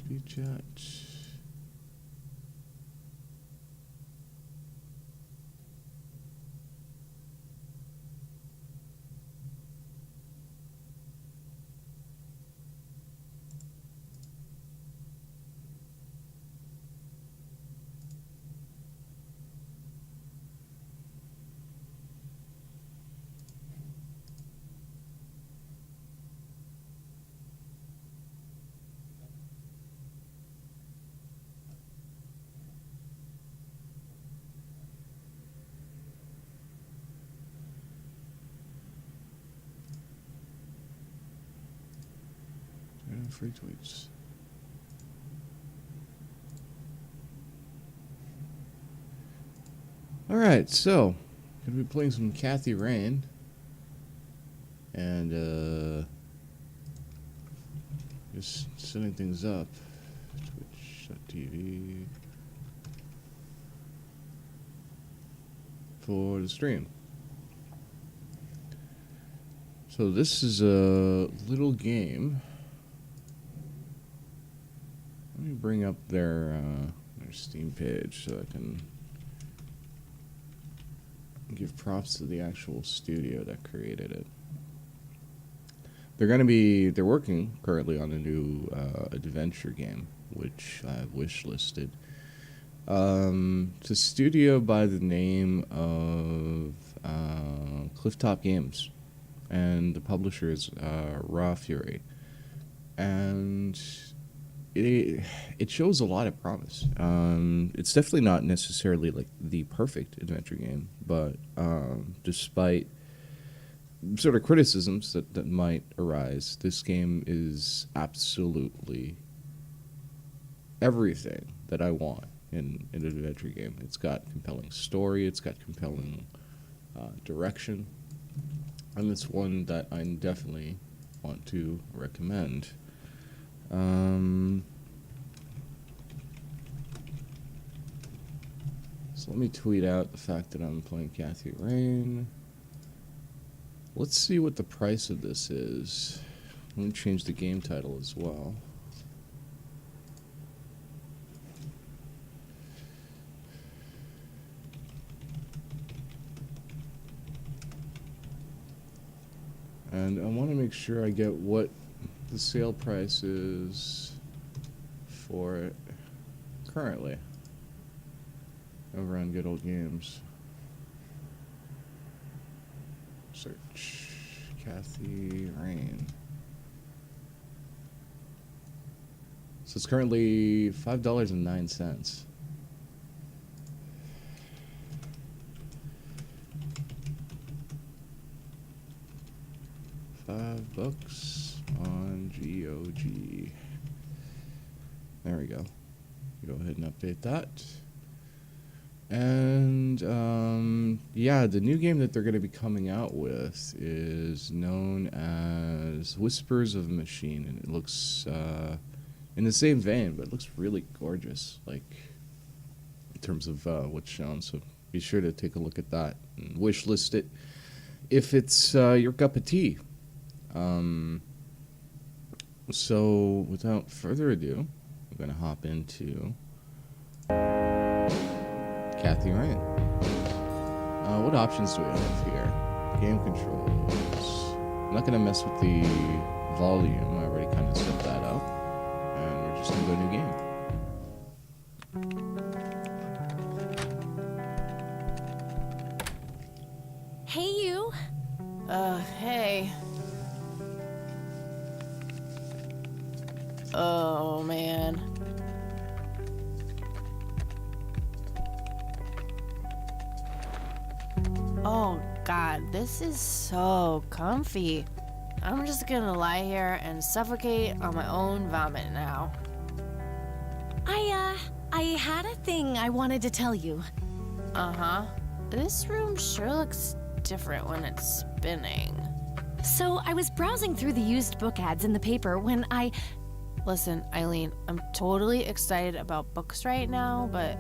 Speed chat. Free tweets. Alright, so gonna be playing some Kaythy Rain. And just setting things up. Twitch.tv for the stream. So this is a little game. Let me bring up their Steam page so I can give props to the actual studio that created it. They're working currently on a new adventure game, which I've wishlisted. It's a studio by the name of Clifftop Games, and the publisher is Raw Fury. And it shows a lot of promise. It's definitely not necessarily like the perfect adventure game, but despite sort of criticisms that might arise, this game is absolutely everything that I want in an adventure game. It's got compelling story, it's got compelling direction, and it's one that I definitely want to recommend. So let me tweet out the fact that I'm playing Kaythy Rain. Let's see what the price of this is. Let me change the game title as well. And I want to make sure I get what the sale price is for it currently over on Good Old Games. Search Kaythy Rain. So it's currently $5.09. $5 on GOG. There we go. Go ahead and update that. And yeah, the new game that they're going to be coming out with is known as Whispers of a Machine, and it looks in the same vein, but it looks really gorgeous, like in terms of what's shown. So be sure to take a look at that and wishlist it if it's your cup of tea. So without further ado, I'm going to hop into Kaythy Rain. What options do we have here? Game controls. I'm not going to mess with the volume. I already kind of set that up. And we're just going to go new game. Hey, you. Hey. Oh, man. Oh, God, this is so comfy. I'm just gonna lie here and suffocate on my own vomit now. I had a thing I wanted to tell you. Uh-huh. This room sure looks different when it's spinning. So, I was browsing through the used book ads in the paper when I... Listen, Eileen, I'm totally excited about books right now, but...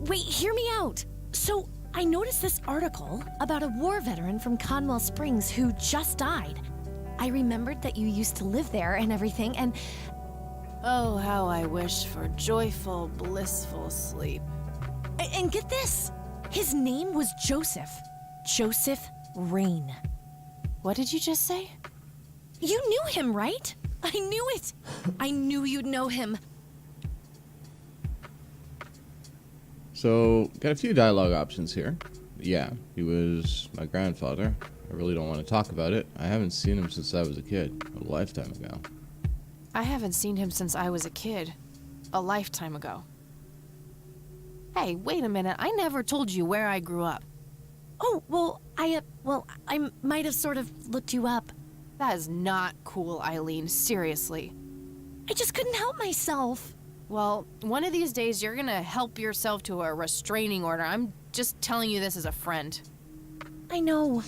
Wait, hear me out. So, I noticed this article about a war veteran from Conwell Springs who just died. I remembered that you used to live there and everything, and Oh, how I wish for joyful, blissful sleep. And get this, his name was Joseph. Joseph Rain. What did you just say? You knew him, right? I knew it. I knew you'd know him. So, got a few dialogue options here. Yeah, he was my grandfather. I really don't want to talk about it. I haven't seen him since I was a kid, a lifetime ago. I haven't seen him since I was a kid. A lifetime ago. Hey, wait a minute. I never told you where I grew up. Oh, well, I might have sort of looked you up. That is not cool, Eileen. Seriously. I just couldn't help myself. Well, one of these days you're gonna help yourself to a restraining order. I'm just telling you this as a friend. I know.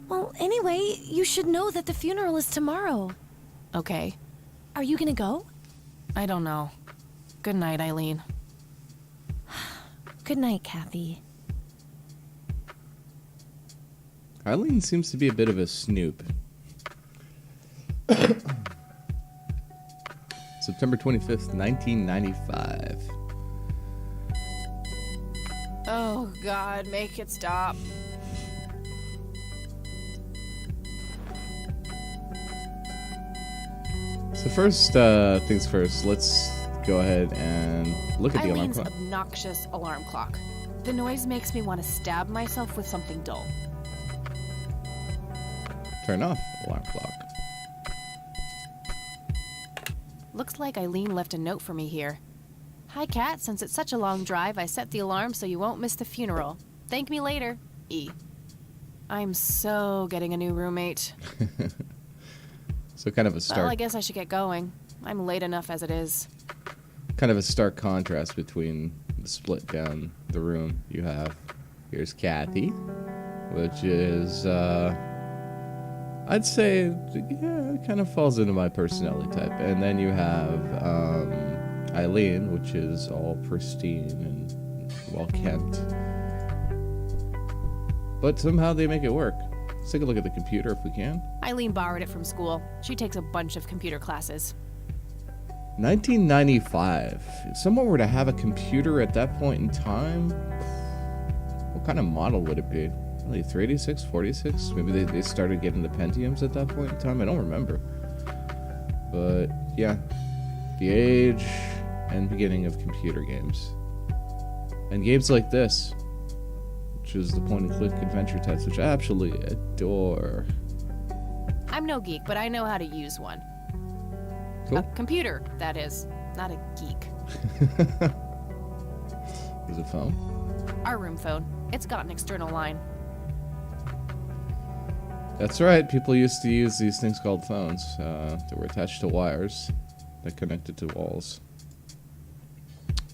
Well, anyway, you should know that the funeral is tomorrow. Okay. Are you gonna go? I don't know. Good night, Eileen. Good night, Kathy. Eileen seems to be a bit of a snoop. September 25th, 1995. Oh, God, make it stop. So first things first, let's go ahead and look at the alarm Eileen's clock. obnoxious alarm clock. The noise makes me want to stab myself with something dull. Turn off alarm clock. Looks like Eileen left a note for me here. Hi, Kat. Since it's such a long drive, I set the alarm so you won't miss the funeral. Thank me later. E. I'm so getting a new roommate. So kind of a stark, Well, I guess I should get going. I'm late enough as it is. kind of a stark contrast between the split down the room you have. Here's Kaythy, which is I'd say, yeah, it kind of falls into my personality type. And then you have Eileen, which is all pristine and well kept. But somehow they make it work. Let's take a look at the computer if we can. Eileen borrowed it from school. She takes a bunch of computer classes. 1995. If someone were to have a computer at that point in time, what kind of model would it be? Really, 386, 46? Maybe they started getting the Pentiums at that point in time? I don't remember. But, yeah. The age and beginning of computer games. And games like this, which is the point-and-click adventure types, which I absolutely adore. I'm no geek, but I know how to use one. Cool. A computer, that is. Not a geek. Is it phone? Our room phone. It's got an external line. That's right. People used to use these things called phones that were attached to wires that connected to walls.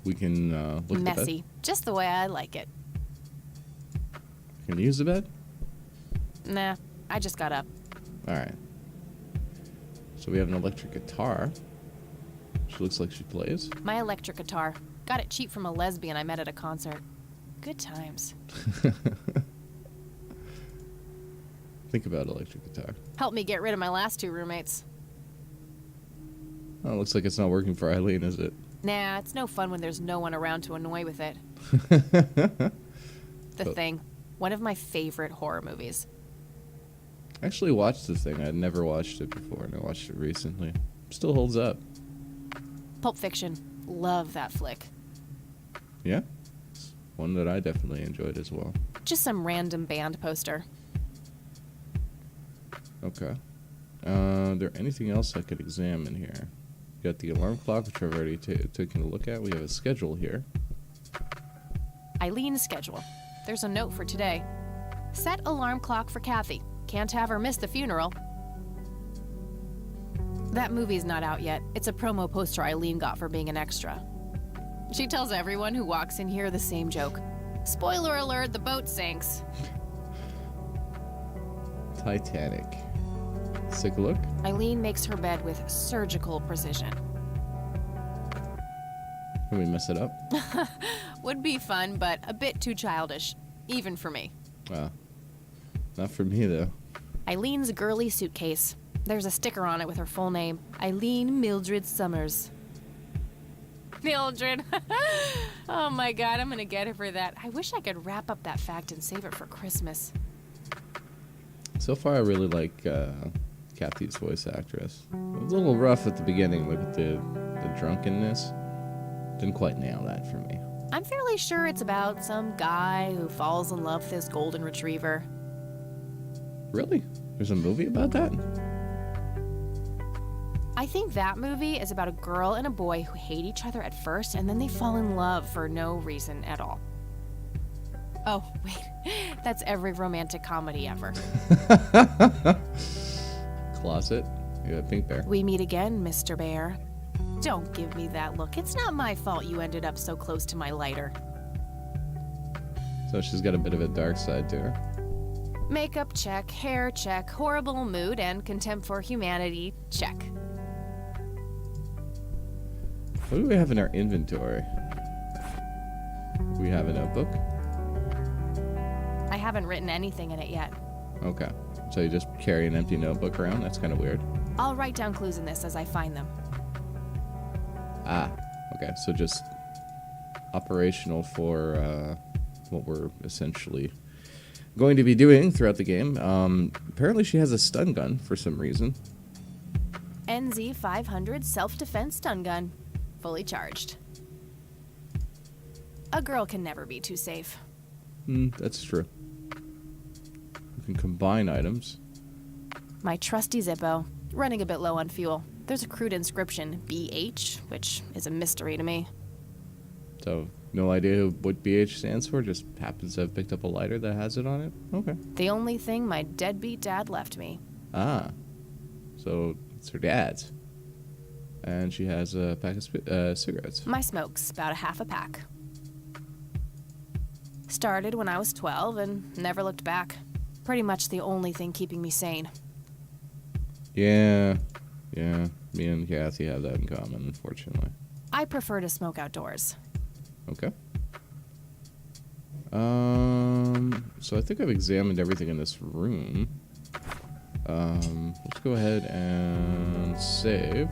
We can look at the bed. Messy. Just the way I like it. Can you use the bed? Nah, I just got up. All right. So we have an electric guitar. She looks like she plays. My electric guitar. Got it cheap from a lesbian I met at a concert. Good times. Think about electric guitar. Helped me get rid of my last two roommates. Oh, looks like it's not working for Eileen, is it? Nah, it's no fun when there's no one around to annoy with it. The Thing. One of my favorite horror movies. I actually watched The Thing. I'd never watched it before, and I watched it recently. Still holds up. Pulp Fiction. Love that flick. Yeah? It's one that I definitely enjoyed as well. Just some random band poster. Okay. There anything else I could examine here? Got the alarm clock, which I've already taken a look at. We have a schedule here. Eileen's schedule. There's a note for today. Set alarm clock for Kaythy. Can't have her miss the funeral. That movie's not out yet. It's a promo poster Eileen got for being an extra. She tells everyone who walks in here the same joke. Spoiler alert, the boat sinks. Titanic. Let's take a look. Eileen makes her bed with surgical precision. Can we mess it up? Would be fun, but a bit too childish. Even for me. Wow. Not for me, though. Eileen's girly suitcase. There's a sticker on it with her full name, Eileen Mildred Summers. Mildred. Oh my God, I'm gonna get her for that. I wish I could wrap up that fact and save it for Christmas. So far, I really like Kaythy's voice actress. It was a little rough at the beginning, like with the drunkenness. Didn't quite nail that for me. I'm fairly sure it's about some guy who falls in love with his golden retriever. Really? There's a movie about that? I think that movie is about a girl and a boy who hate each other at first and then they fall in love for no reason at all. Oh, wait. That's every romantic comedy ever. Closet? You got Pink Bear. We meet again, Mr. Bear. Don't give me that look. It's not my fault you ended up so close to my lighter. So she's got a bit of a dark side to her. Makeup check, hair check, horrible mood, and contempt for humanity check. What do we have in our inventory? We have a notebook? I haven't written anything in it yet. Okay. So you just carry an empty notebook around? That's kind of weird. I'll write down clues in this as I find them. Ah, okay. So just operational for what we're essentially going to be doing throughout the game. Apparently she has a stun gun for some reason. NZ 500 self-defense stun gun. Fully charged. A girl can never be too safe. That's true. You can combine items. My trusty Zippo, running a bit low on fuel. There's a crude inscription, BH, which is a mystery to me. So, no idea what BH stands for? Just happens to have picked up a lighter that has it on it? Okay. The only thing my deadbeat dad left me. Ah. So, it's her dad's. And she has a pack of cigarettes. My smoke's about a half a pack. Started when I was 12 and never looked back. Pretty much the only thing keeping me sane. Yeah. Me and Kaythy have that in common, unfortunately. I prefer to smoke outdoors. Okay. So I think I've examined everything in this room. Let's go ahead and save.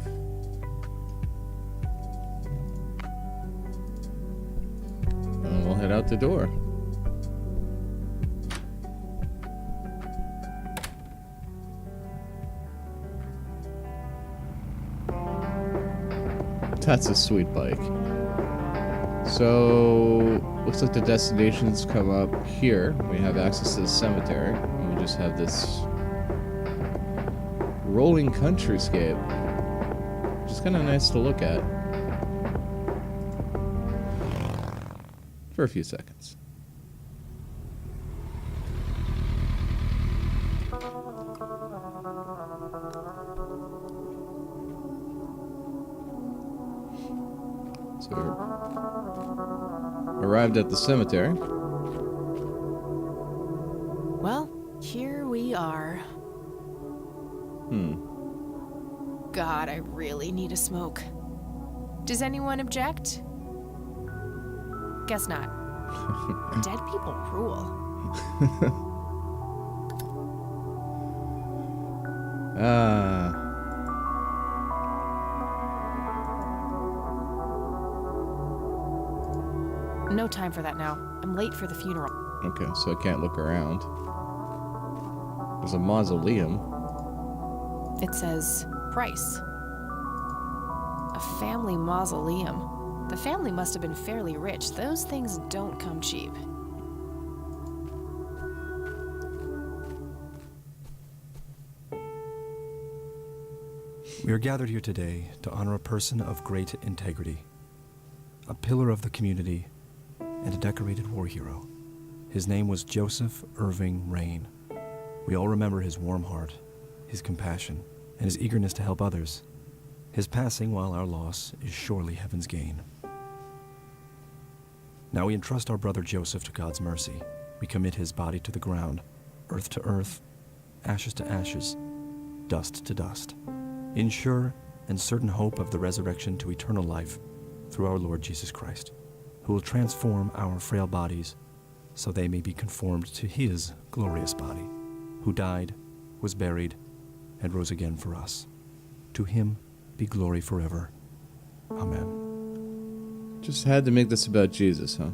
And we'll head out the door. That's a sweet bike. So, looks like the destinations come up here. We have access to the cemetery. And we just have this rolling countryscape, which is kind of nice to look at for a few seconds. So we're arrived at the cemetery. Well, here we are. God, I really need a smoke. Does anyone object? Guess not. Dead people rule. No time for that now. I'm late for the funeral. Okay, so I can't look around. There's a mausoleum. It says price. A family mausoleum. The family must have been fairly rich. Those things don't come cheap. We are gathered here today to honor a person of great integrity, a pillar of the community, and a decorated war hero. His name was Joseph Irving Rain. We all remember his warm heart, his compassion, and his eagerness to help others. His passing, while our loss, is surely heaven's gain. Now we entrust our brother Joseph to God's mercy. We commit his body to the ground, earth to earth, ashes to ashes, dust to dust, in sure and certain hope of the resurrection to eternal life through our Lord Jesus Christ, who will transform our frail bodies so they may be conformed to his glorious body, who died, was buried, and rose again for us. To him be glory forever. Amen. Just had to make this about Jesus, huh?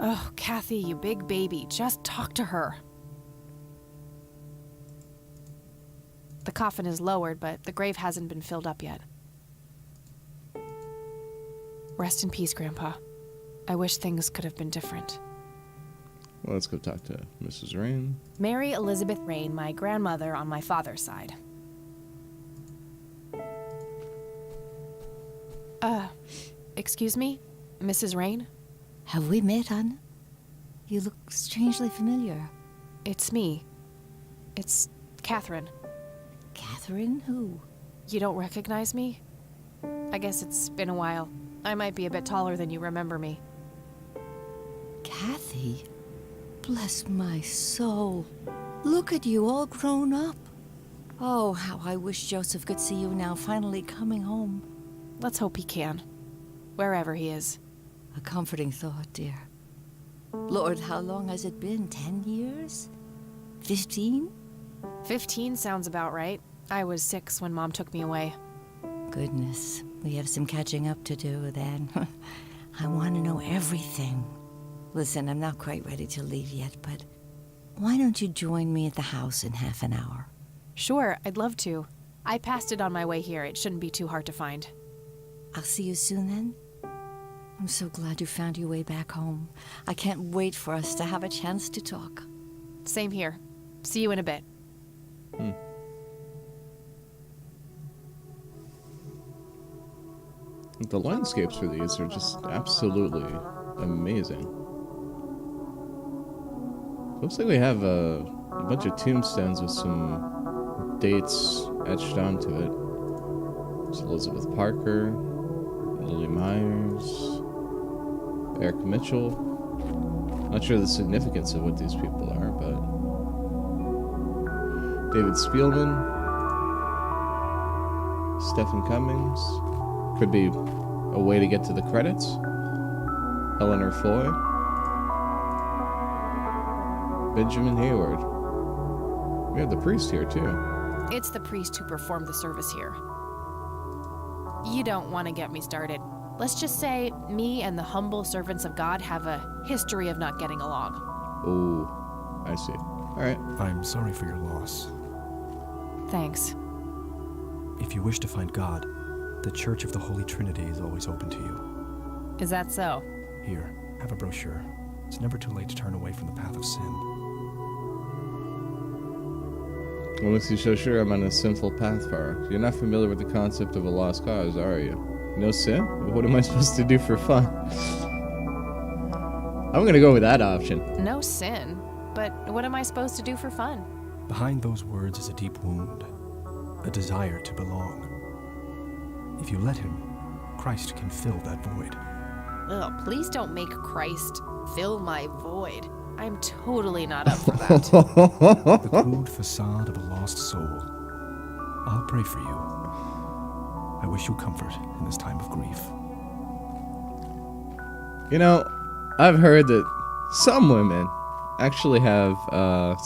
Oh, Kaythy, you big baby. Just talk to her. The coffin is lowered, but the grave hasn't been filled up yet. Rest in peace, Grandpa. I wish things could have been different. Well, let's go talk to Mrs. Rain. Mary Elizabeth Rain, my grandmother on my father's side. Excuse me? Mrs. Rain? Have we met, Anna? You look strangely familiar. It's me. It's Catherine. Catherine, who? You don't recognize me? I guess it's been a while. I might be a bit taller than you remember me. Kaythy? Bless my soul. Look at you, all grown up. Oh, how I wish Joseph could see you now, finally coming home. Let's hope he can. Wherever he is. A comforting thought, dear. Lord, how long has it been? 10 years? 15? 15 sounds about right. I was 6 when Mom took me away. Goodness, we have some catching up to do then. I want to know everything. Listen, I'm not quite ready to leave yet, but why don't you join me at the house in half an hour? Sure, I'd love to. I passed it on my way here. It shouldn't be too hard to find. I'll see you soon then. I'm so glad you found your way back home. I can't wait for us to have a chance to talk. Same here. See you in a bit. The landscapes for these are just absolutely amazing. Looks like we have a bunch of tombstones with some dates etched onto it. There's Elizabeth Parker, Lily Myers, Eric Mitchell. Not sure the significance of what these people are, but David Spielman, Stephen Cummings. Could be a way to get to the credits. Eleanor Foy, Benjamin Hayward. We have the priest here too. It's the priest who performed the service here. You don't want to get me started. Let's just say me and the humble servants of God have a history of not getting along. Oh, I see. All right. I'm sorry for your loss. Thanks. If you wish to find God, the Church of the Holy Trinity is always open to you. Is that so? Here, have a brochure. It's never too late to turn away from the path of sin. What makes you so sure I'm on a sinful path, Farah? You're not familiar with the concept of a lost cause, are you? No sin? What am I supposed to do for fun? I'm gonna go with that option. No sin. But what am I supposed to do for fun? Behind those words is a deep wound, a desire to belong. If you let him, Christ can fill that void. Ugh, please don't make Christ fill my void. I'm totally not up for that. The crude facade of a lost soul. I'll pray for you. I wish you comfort in this time of grief. You know, I've heard that some women actually have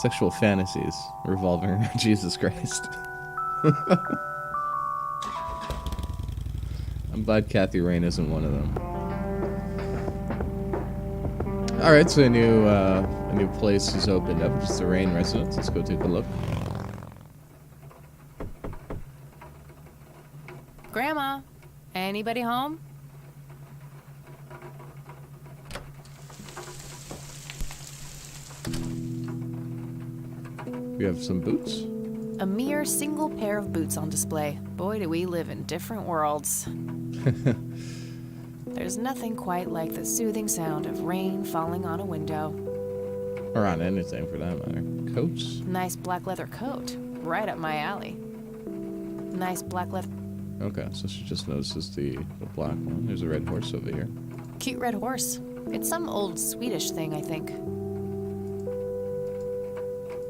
sexual fantasies revolving around Jesus Christ. I'm glad Kaythy Rain isn't one of them. All right, so a new place has opened up. It's the Rain residence. Let's go take a look. Grandma, anybody home? We have some boots. A mere single pair of boots on display. Boy, do we live in different worlds. There's nothing quite like the soothing sound of rain falling on a window. Or on anything for that matter. Coats. Nice black leather coat. Right up my alley. Nice black leather... Okay, so she just notices the black one. There's a red horse over here. Cute red horse. It's some old Swedish thing, I think.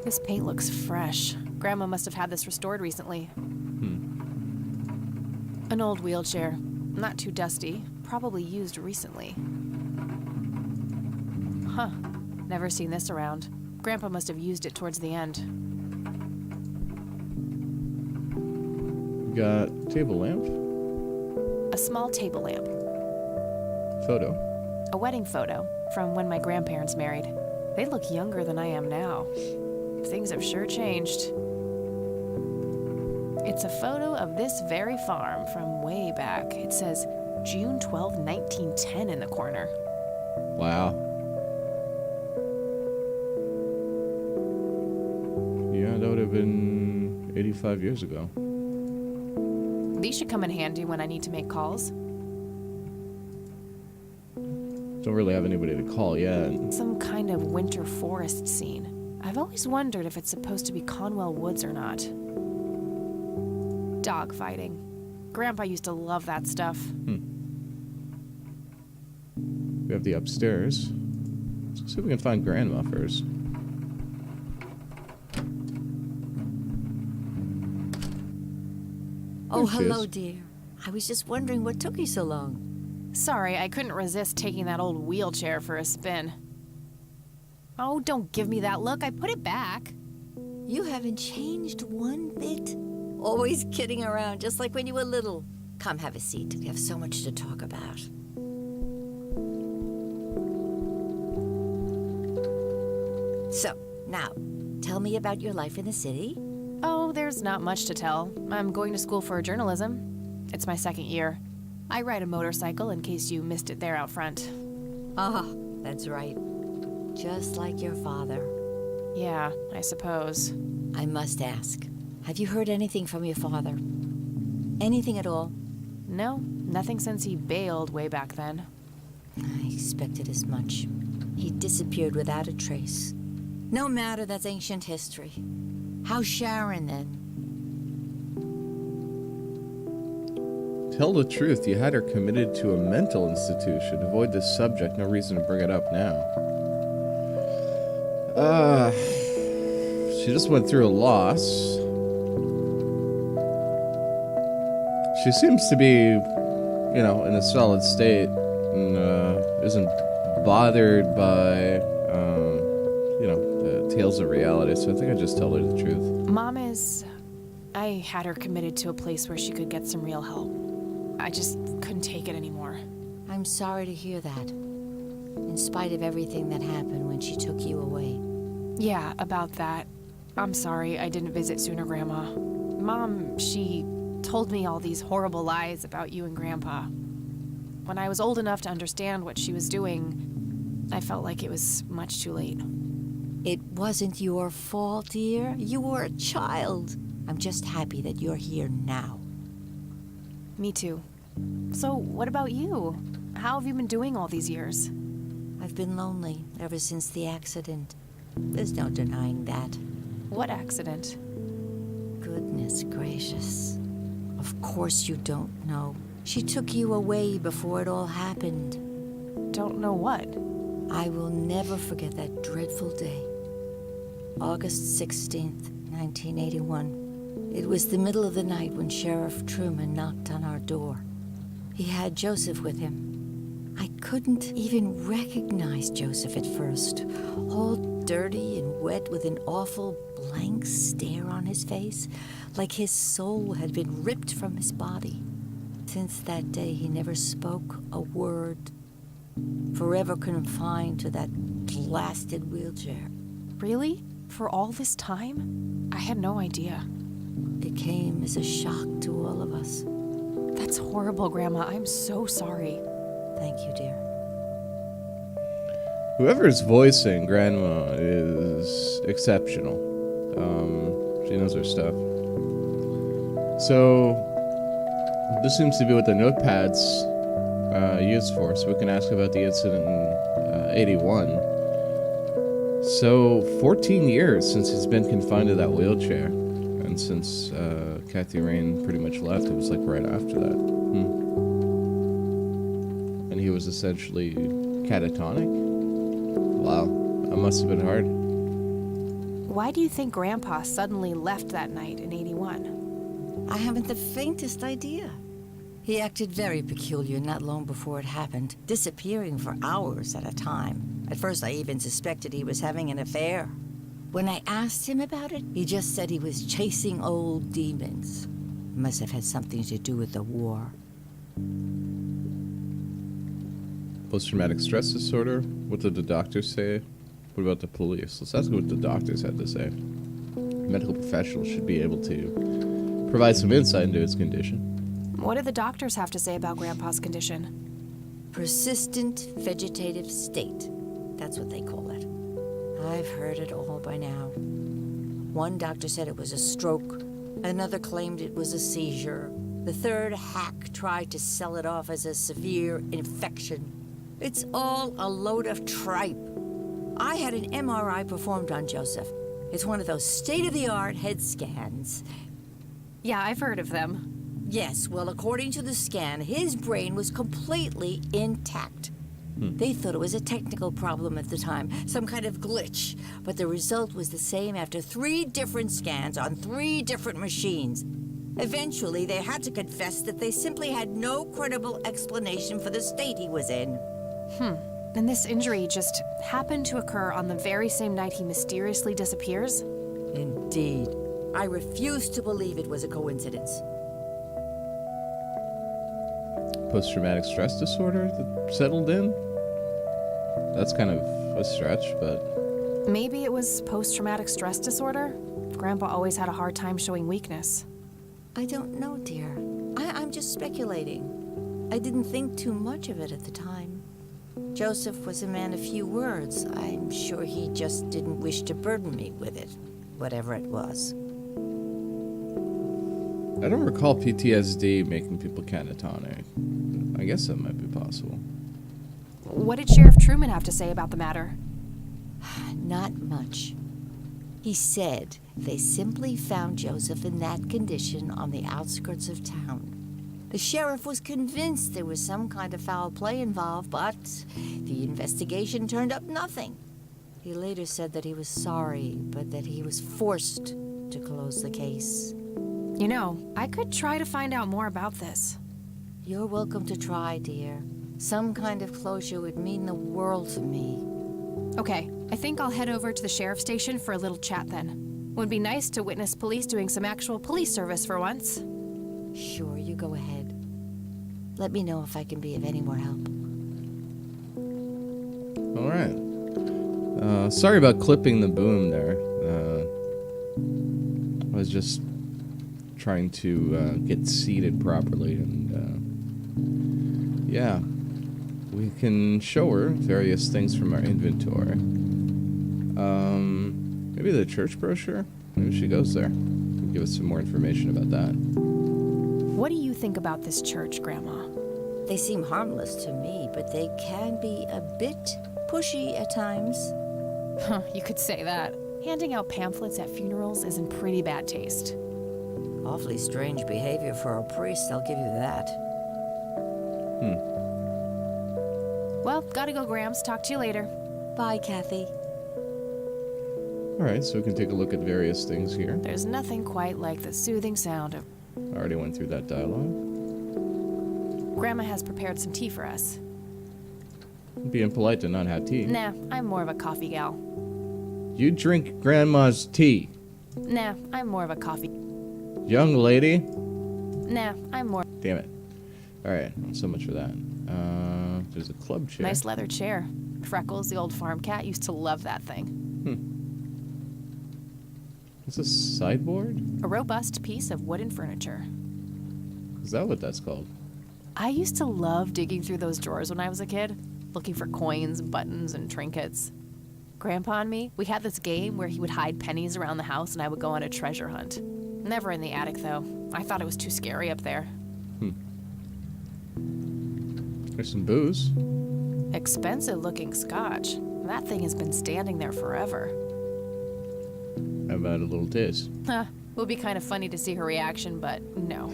This paint looks fresh. Grandma must have had this restored recently. An old wheelchair. Not too dusty. Probably used recently. Huh. Never seen this around. Grandpa must have used it towards the end. We got table lamp, A small table lamp. photo. A wedding photo from when my grandparents married. They look younger than I am now. Things have sure changed. It's a photo of this very farm from way back. It says June 12, 1910 in the corner. Wow. Yeah, that would have been 85 years ago. These should come in handy when I need to make calls. Don't really have anybody to call yet. Some kind of winter forest scene. I've always wondered if it's supposed to be Conwell Woods or not. Dog fighting. Grandpa used to love that stuff. We have the upstairs. Let's see if we can find Grandma first. Oh, There she hello, is. dear. I was just wondering what took you so long. Sorry, I couldn't resist taking that old wheelchair for a spin. Oh, don't give me that look. I put it back. You haven't changed one bit. Always kidding around, just like when you were little. Come, have a seat. We have so much to talk about. So, now, tell me about your life in the city. Oh, there's not much to tell. I'm going to school for journalism. It's my second year. I ride a motorcycle in case you missed it there out front. Ah, that's right. Just like your father. Yeah, I suppose. I must ask, have you heard anything from your father? Anything at all? No, nothing since he bailed way back then. I expected as much. He disappeared without a trace. No matter, that's ancient history. How's Sharon then? Tell the truth, you had her committed to a mental institution. Avoid this subject, no reason to bring it up now. She just went through a loss. She seems to be, in a solid state and isn't bothered by, the tales of reality. So I think I just tell her the truth. Mom is... I had her committed to a place where she could get some real help. I just couldn't take it anymore. I'm sorry to hear that. In spite of everything that happened when she took you away. Yeah, about that. I'm sorry I didn't visit sooner, Grandma. Mom, she told me all these horrible lies about you and Grandpa. When I was old enough to understand what she was doing, I felt like it was much too late. It wasn't your fault, dear. You were a child. I'm just happy that you're here now. Me too. So, what about you? How have you been doing all these years? I've been lonely ever since the accident. There's no denying that. What accident? Goodness gracious. Of course you don't know. She took you away before it all happened. Don't know what. I will never forget that dreadful day. August 16th, 1981. It was the middle of the night when Sheriff Truman knocked on our door. He had Joseph with him. I couldn't even recognize Joseph at first. All dirty and wet with an awful blank stare on his face, like his soul had been ripped from his body. Since that day, he never spoke a word. Forever confined to that blasted wheelchair. Really? For all this time? I had no idea. It came as a shock to all of us. That's horrible, Grandma. I'm so sorry. Thank you, dear. Whoever's voicing Grandma is exceptional. She knows her stuff. So, this seems to be what the notepad's used for, so we can ask about the incident in 81. So, 14 years since he's been confined to that wheelchair. And since Kaythy Rain pretty much left, it was like right after that. And he was essentially catatonic? Wow, that must have been hard. Why do you think Grandpa suddenly left that night in 81? I haven't the faintest idea. He acted very peculiar not long before it happened, disappearing for hours at a time. At first, I even suspected he was having an affair. When I asked him about it, he just said he was chasing old demons. Must have had something to do with the war. Post-traumatic stress disorder? What did the doctors say? What about the police? Let's ask what the doctors had to say. Medical professionals should be able to provide some insight into his condition. What did the doctors have to say about Grandpa's condition? Persistent vegetative state. That's what they call it. I've heard it all by now. One doctor said it was a stroke. Another claimed it was a seizure. The third hack tried to sell it off as a severe infection. It's all a load of tripe. I had an MRI performed on Joseph. It's one of those state-of-the-art head scans. Yeah, I've heard of them. Yes, well, according to the scan, his brain was completely intact. They thought it was a technical problem at the time, some kind of glitch. But the result was the same after 3 different scans on 3 different machines. Eventually, they had to confess that they simply had no credible explanation for the state he was in. And this injury just happened to occur on the very same night he mysteriously disappears? Indeed. I refuse to believe it was a coincidence. Post-traumatic stress disorder that settled in? That's kind of a stretch, but... Maybe it was post-traumatic stress disorder? Grandpa always had a hard time showing weakness. I don't know, dear. I'm just speculating. I didn't think too much of it at the time. Joseph was a man of few words. I'm sure he just didn't wish to burden me with it, whatever it was. I don't recall PTSD making people catatonic. I guess that might be possible. What did Sheriff Truman have to say about the matter? Not much. He said they simply found Joseph in that condition on the outskirts of town. The sheriff was convinced there was some kind of foul play involved, but the investigation turned up nothing. He later said that he was sorry, but that he was forced to close the case. You know, I could try to find out more about this. You're welcome to try, dear. Some kind of closure would mean the world to me. Okay, I think I'll head over to the sheriff's station for a little chat then. Would be nice to witness police doing some actual police service for once. Sure, you go ahead. Let me know if I can be of any more help. All right. Sorry about clipping the boom there. I was just trying to get seated properly, and yeah, we can show her various things from our inventory. Maybe the church brochure? Maybe she goes there. Give us some more information about that. What do you think about this church, Grandma? They seem harmless to me, but they can be a bit pushy at times. Huh, you could say that. Handing out pamphlets at funerals is in pretty bad taste. Awfully strange behavior for a priest, I'll give you that. Well, gotta go, Grams. Talk to you later. Bye, Kaythy. Alright, so we can take a look at various things here. There's nothing quite like the soothing sound of... I already went through that dialogue. Grandma has prepared some tea for us. Being polite to not have tea. Nah, I'm more of a coffee gal. You drink grandma's tea. Nah, I'm more of a coffee... Young lady. Nah, I'm more... Damn it. Alright, so much for that. There's a club chair. Nice leather chair. Freckles, the old farm cat, used to love that thing. It's a sideboard? A robust piece of wooden furniture. Is that what that's called? I used to love digging through those drawers when I was a kid, looking for coins, buttons, and trinkets. Grandpa and me, we had this game where he would hide pennies around the house and I would go on a treasure hunt. Never in the attic, though. I thought it was too scary up there. There's some booze. Expensive-looking scotch. That thing has been standing there forever. How about a little taste? Huh. Would be kind of funny to see her reaction, but no.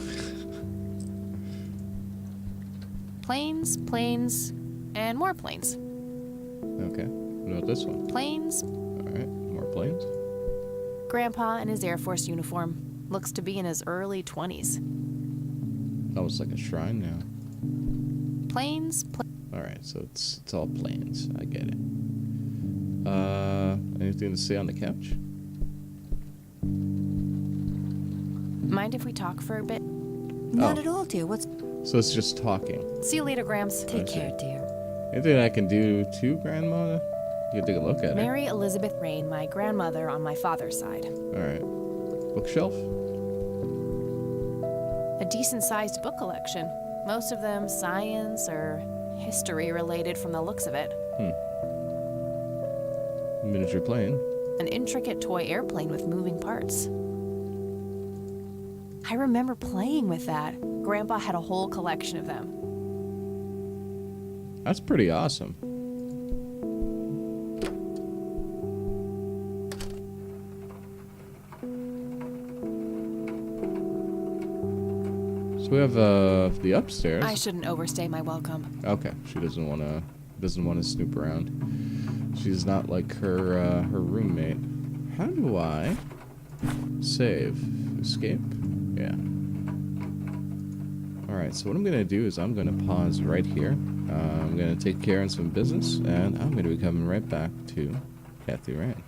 Planes, planes, and more planes. Okay. What about this one? Planes. Alright, more planes. Grandpa in his Air Force uniform. Looks to be in his early 20s. Almost like a shrine now. Planes, Alright, so it's all planes. I get it. anything to say on the couch? Mind if we talk for a bit? Not Oh. at all, dear. What's... So it's just talking. See you later, Grams. Take see. care, dear. Anything I can do to Grandma? You can take a look at Mary Elizabeth Rain, my grandmother on my father's side. her. Alright. Bookshelf? A decent-sized book collection. Most of them science or history related from the looks of it. Miniature plane. An intricate toy airplane with moving parts. I remember playing with that. Grandpa had a whole collection of them. That's pretty awesome. So we have the upstairs. I shouldn't overstay my welcome. Okay, she doesn't want to snoop around. She's not like her roommate. How do I save? Escape? Yeah. Alright, so what I'm gonna do is I'm gonna pause right here. I'm gonna take care of some business, and I'm gonna be coming right back to Kaythy Rain.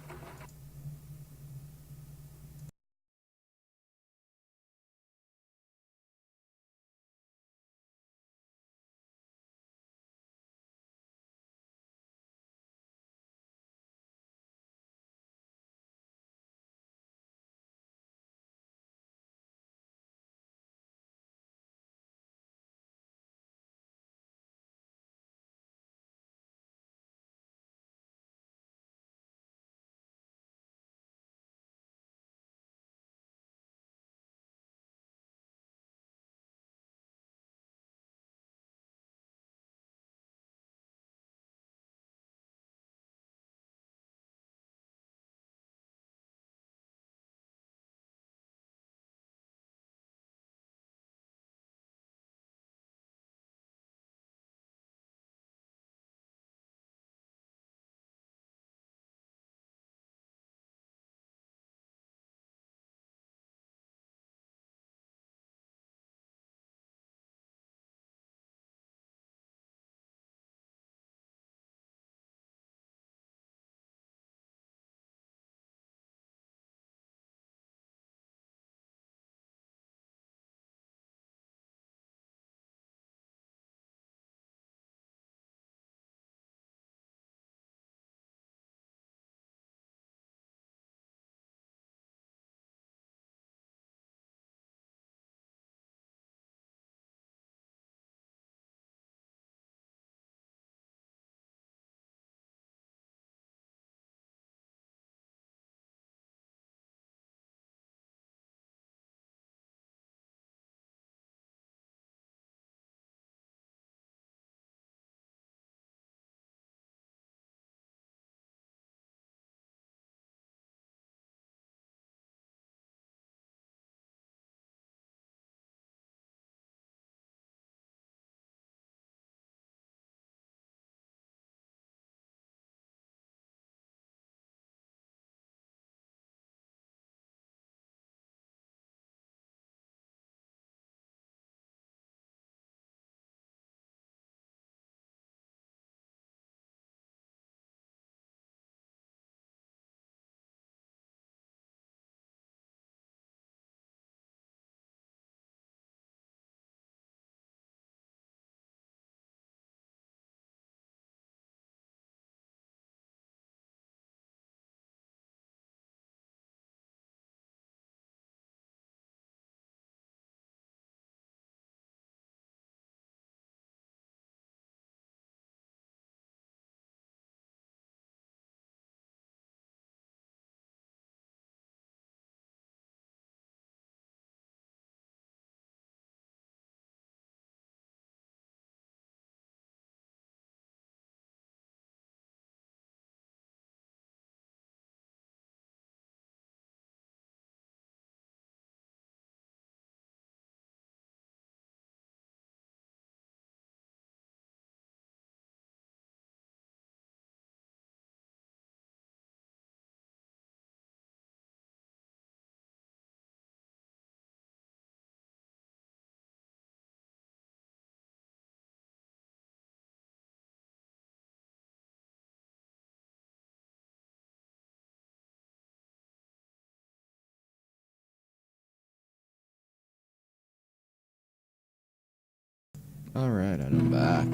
Alright, and I'm back.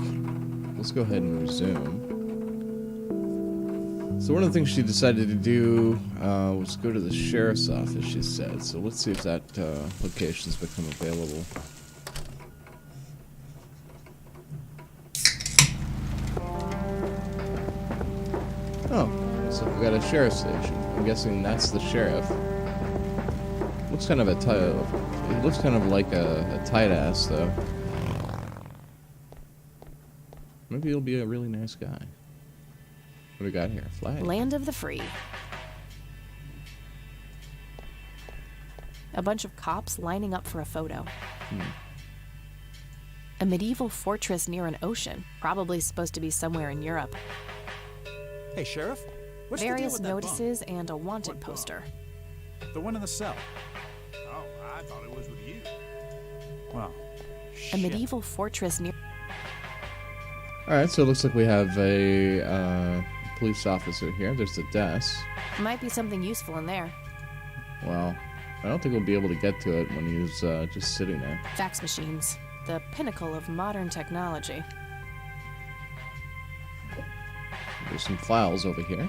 Let's go ahead and resume. So one of the things she decided to do was go to the sheriff's office, she said. So let's see if that location's become available. Oh, so we got a sheriff's station. I'm guessing that's the sheriff. Looks kind of it looks kind of like a tight ass, though. Maybe he'll be a really nice guy. What do we got here? A flag. Land of the free. A bunch of cops lining up for a photo. A medieval fortress near an ocean, probably supposed to be somewhere in Europe. Hey, Sheriff. What's Various the deal with that notices and a wanted poster. bunk? The one in the cell. Oh, I thought it was with you. Well, A shit. medieval fortress near. Alright, so it looks like we have a police officer here. There's the desk. Might be something useful in there. Well, I don't think we'll be able to get to it when he's just sitting there. Fax machines. The pinnacle of modern technology. There's some files over here.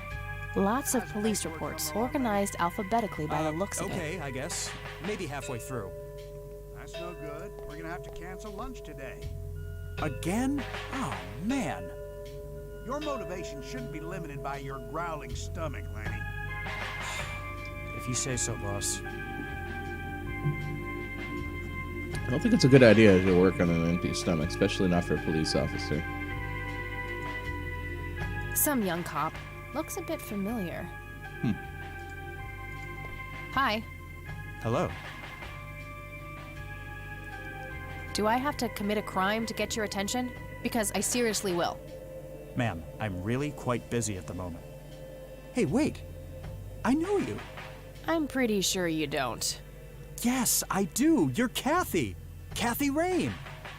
Lots of police reports, organized alphabetically by the looks of it. Okay, I guess. Maybe halfway through. That's no good. We're gonna have to cancel lunch today. Again? Oh, man. Your motivation shouldn't be limited by your growling stomach, Lanny. If you say so, boss. I don't think it's a good idea to work on an empty stomach, especially not for a police officer. Some young cop. Looks a bit familiar. Hi. Hello. Do I have to commit a crime to get your attention? Because I seriously will. Ma'am, I'm really quite busy at the moment. Hey, wait. I know you. I'm pretty sure you don't. Yes, I do. You're Kaythy. Kaythy Rain.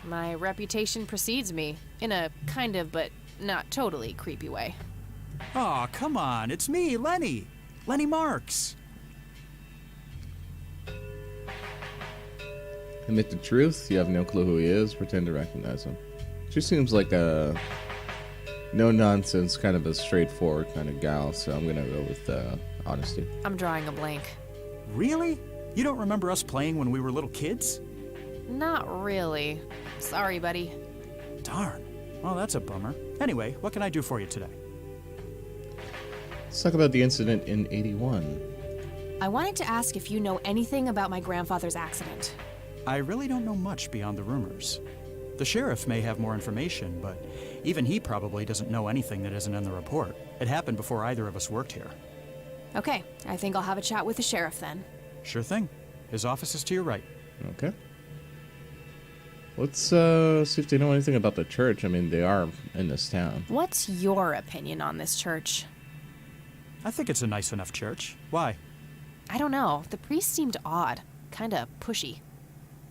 My reputation precedes me, in a kind of but not totally creepy way. Aw, come on. It's me, Lenny. Lenny Marks. Admit the truth, you have no clue who he is, pretend to recognize him. She seems like a no-nonsense, kind of a straightforward kind of gal, so I'm gonna go with honesty. I'm drawing a blank. Really? You don't remember us playing when we were little kids? Not really. Sorry, buddy. Darn. Well, that's a bummer. Anyway, what can I do for you today? Let's talk about the incident in 81. I wanted to ask if you know anything about my grandfather's accident. I really don't know much beyond the rumors. The sheriff may have more information, but even he probably doesn't know anything that isn't in the report. It happened before either of us worked here. Okay, I think I'll have a chat with the sheriff then. Sure thing. His office is to your right. Okay. Let's see if they know anything about the church. I mean, they are in this town. What's your opinion on this church? I think it's a nice enough church. Why? I don't know. The priest seemed odd. Kinda pushy.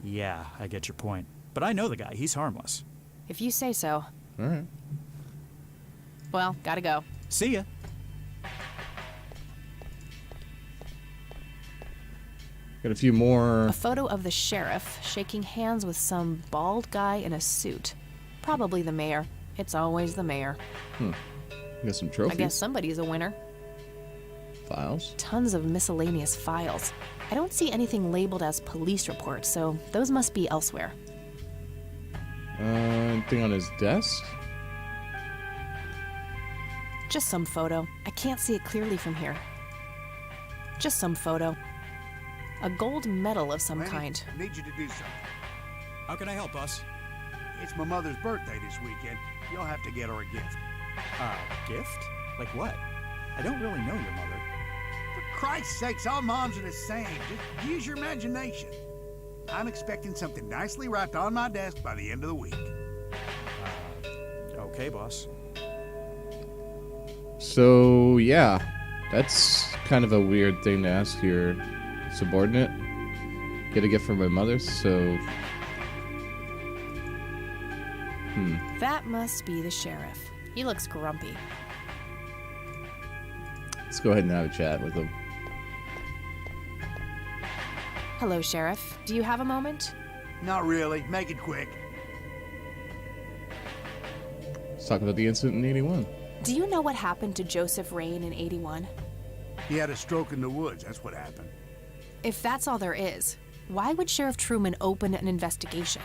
Yeah, I get your point. But I know the guy. He's harmless. If you say so. Alright. Well, gotta go. See ya. Got a few more. A photo of the sheriff shaking hands with some bald guy in a suit. Probably the mayor. It's always the mayor. Got some I trophies. guess somebody's a winner. Files. Tons of miscellaneous files. I don't see anything labeled as police reports, so those must be elsewhere. Anything on his desk? Just some photo. I can't see it clearly from here. Just some photo. A gold medal of some Lanny, kind. I need you to do something. How can I help us? It's my mother's birthday this weekend. You'll have to get her a gift. Gift? Like what? I don't really know your mother. For Christ's sakes, all moms are the same. Just use your imagination. I'm expecting something nicely wrapped on my desk by the end of the week. Okay, boss. So, yeah. That's kind of a weird thing to ask your subordinate. Get a gift from my mother, so... That must be the sheriff. He looks grumpy. Let's go ahead and have a chat with him. Hello, Sheriff. Do you have a moment? Not really. Make it quick. talk about the incident in 81. Do you know what happened to Joseph Rain in 81? He had a stroke in the woods, that's what happened. If that's all there is, why would Sheriff Truman open an investigation?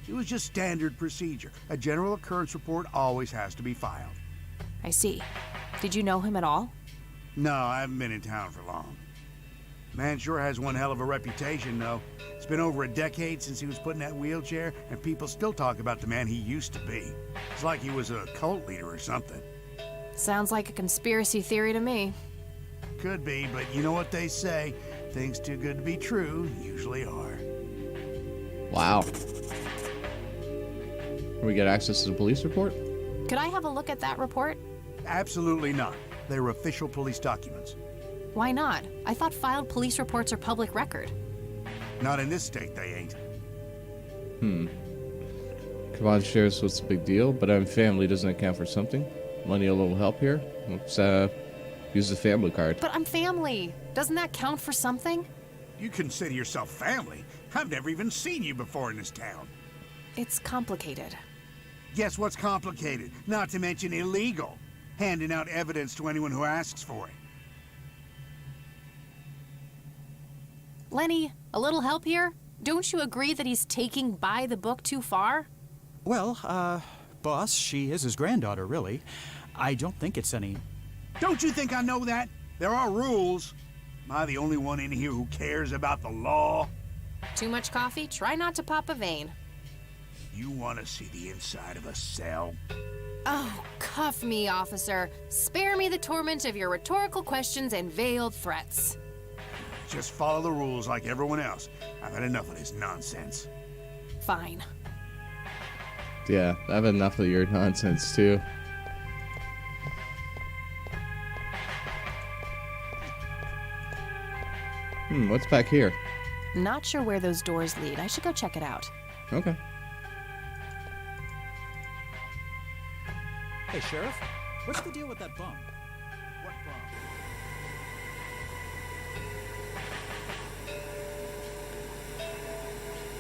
It was just standard procedure. A general occurrence report always has to be filed. I see. Did you know him at all? No, I haven't been in town for long. Man sure has one hell of a reputation, though. It's been over a decade since he was put in that wheelchair, and people still talk about the man he used to be. It's like he was a cult leader or something. Sounds like a conspiracy theory to me. Could be, but you know what they say. Things too good to be true usually are. Wow. We get access to the police report? Could I have a look at that report? Absolutely not. They're official police documents. Why not? I thought filed police reports are public record. Not in this state, they ain't. Come on, Sheriff, what's the big deal? But I'm family, doesn't account for something? Money a little help here? Let's use the family card. But I'm family. Doesn't that count for something? You consider yourself family? I've never even seen you before in this town. It's complicated. Guess what's complicated? Not to mention illegal. Handing out evidence to anyone who asks for it. Lenny, a little help here? Don't you agree that he's taking by the book too far? Well, boss, she is his granddaughter, really. I don't think it's any... Don't you think I know that? There are rules. Am I the only one in here who cares about the law? Too much coffee? Try not to pop a vein. You want to see the inside of a cell? Oh, cuff me, officer. Spare me the torment of your rhetorical questions and veiled threats. Just follow the rules like everyone else. I've had enough of this nonsense. Fine. Yeah, I've had enough of your nonsense, too. What's back here? Not sure where those doors lead. I should go check it out. Okay. Hey, Sheriff, what's the deal with that bum? What bomb?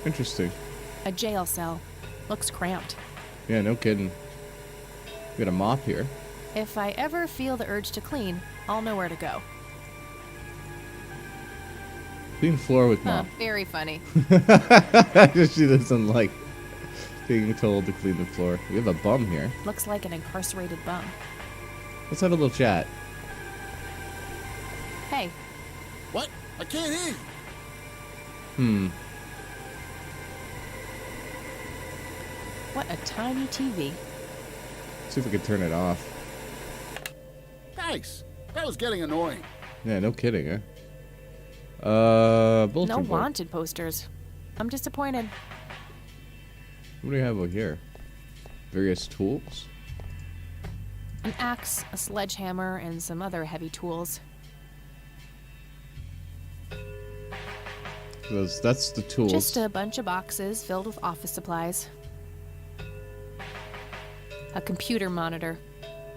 Interesting. A jail cell. Looks cramped. Yeah, no kidding. We got a mop here. If I ever feel the urge to clean, I'll know where to go. Clean floor with mop. Very funny. She doesn't like being told to clean the floor. We have a bum here. Looks like an incarcerated bum. Let's have a little chat. Hey, What? I can't hear you. what a tiny TV. See if we can turn it off. Thanks. That was getting annoying. Yeah, no kidding, huh? Bulletin No board. wanted posters. I'm disappointed. What do we have over here? Various tools. An axe, a sledgehammer, and some other heavy tools. That's the tools. Just a bunch of boxes filled with office supplies. A computer monitor.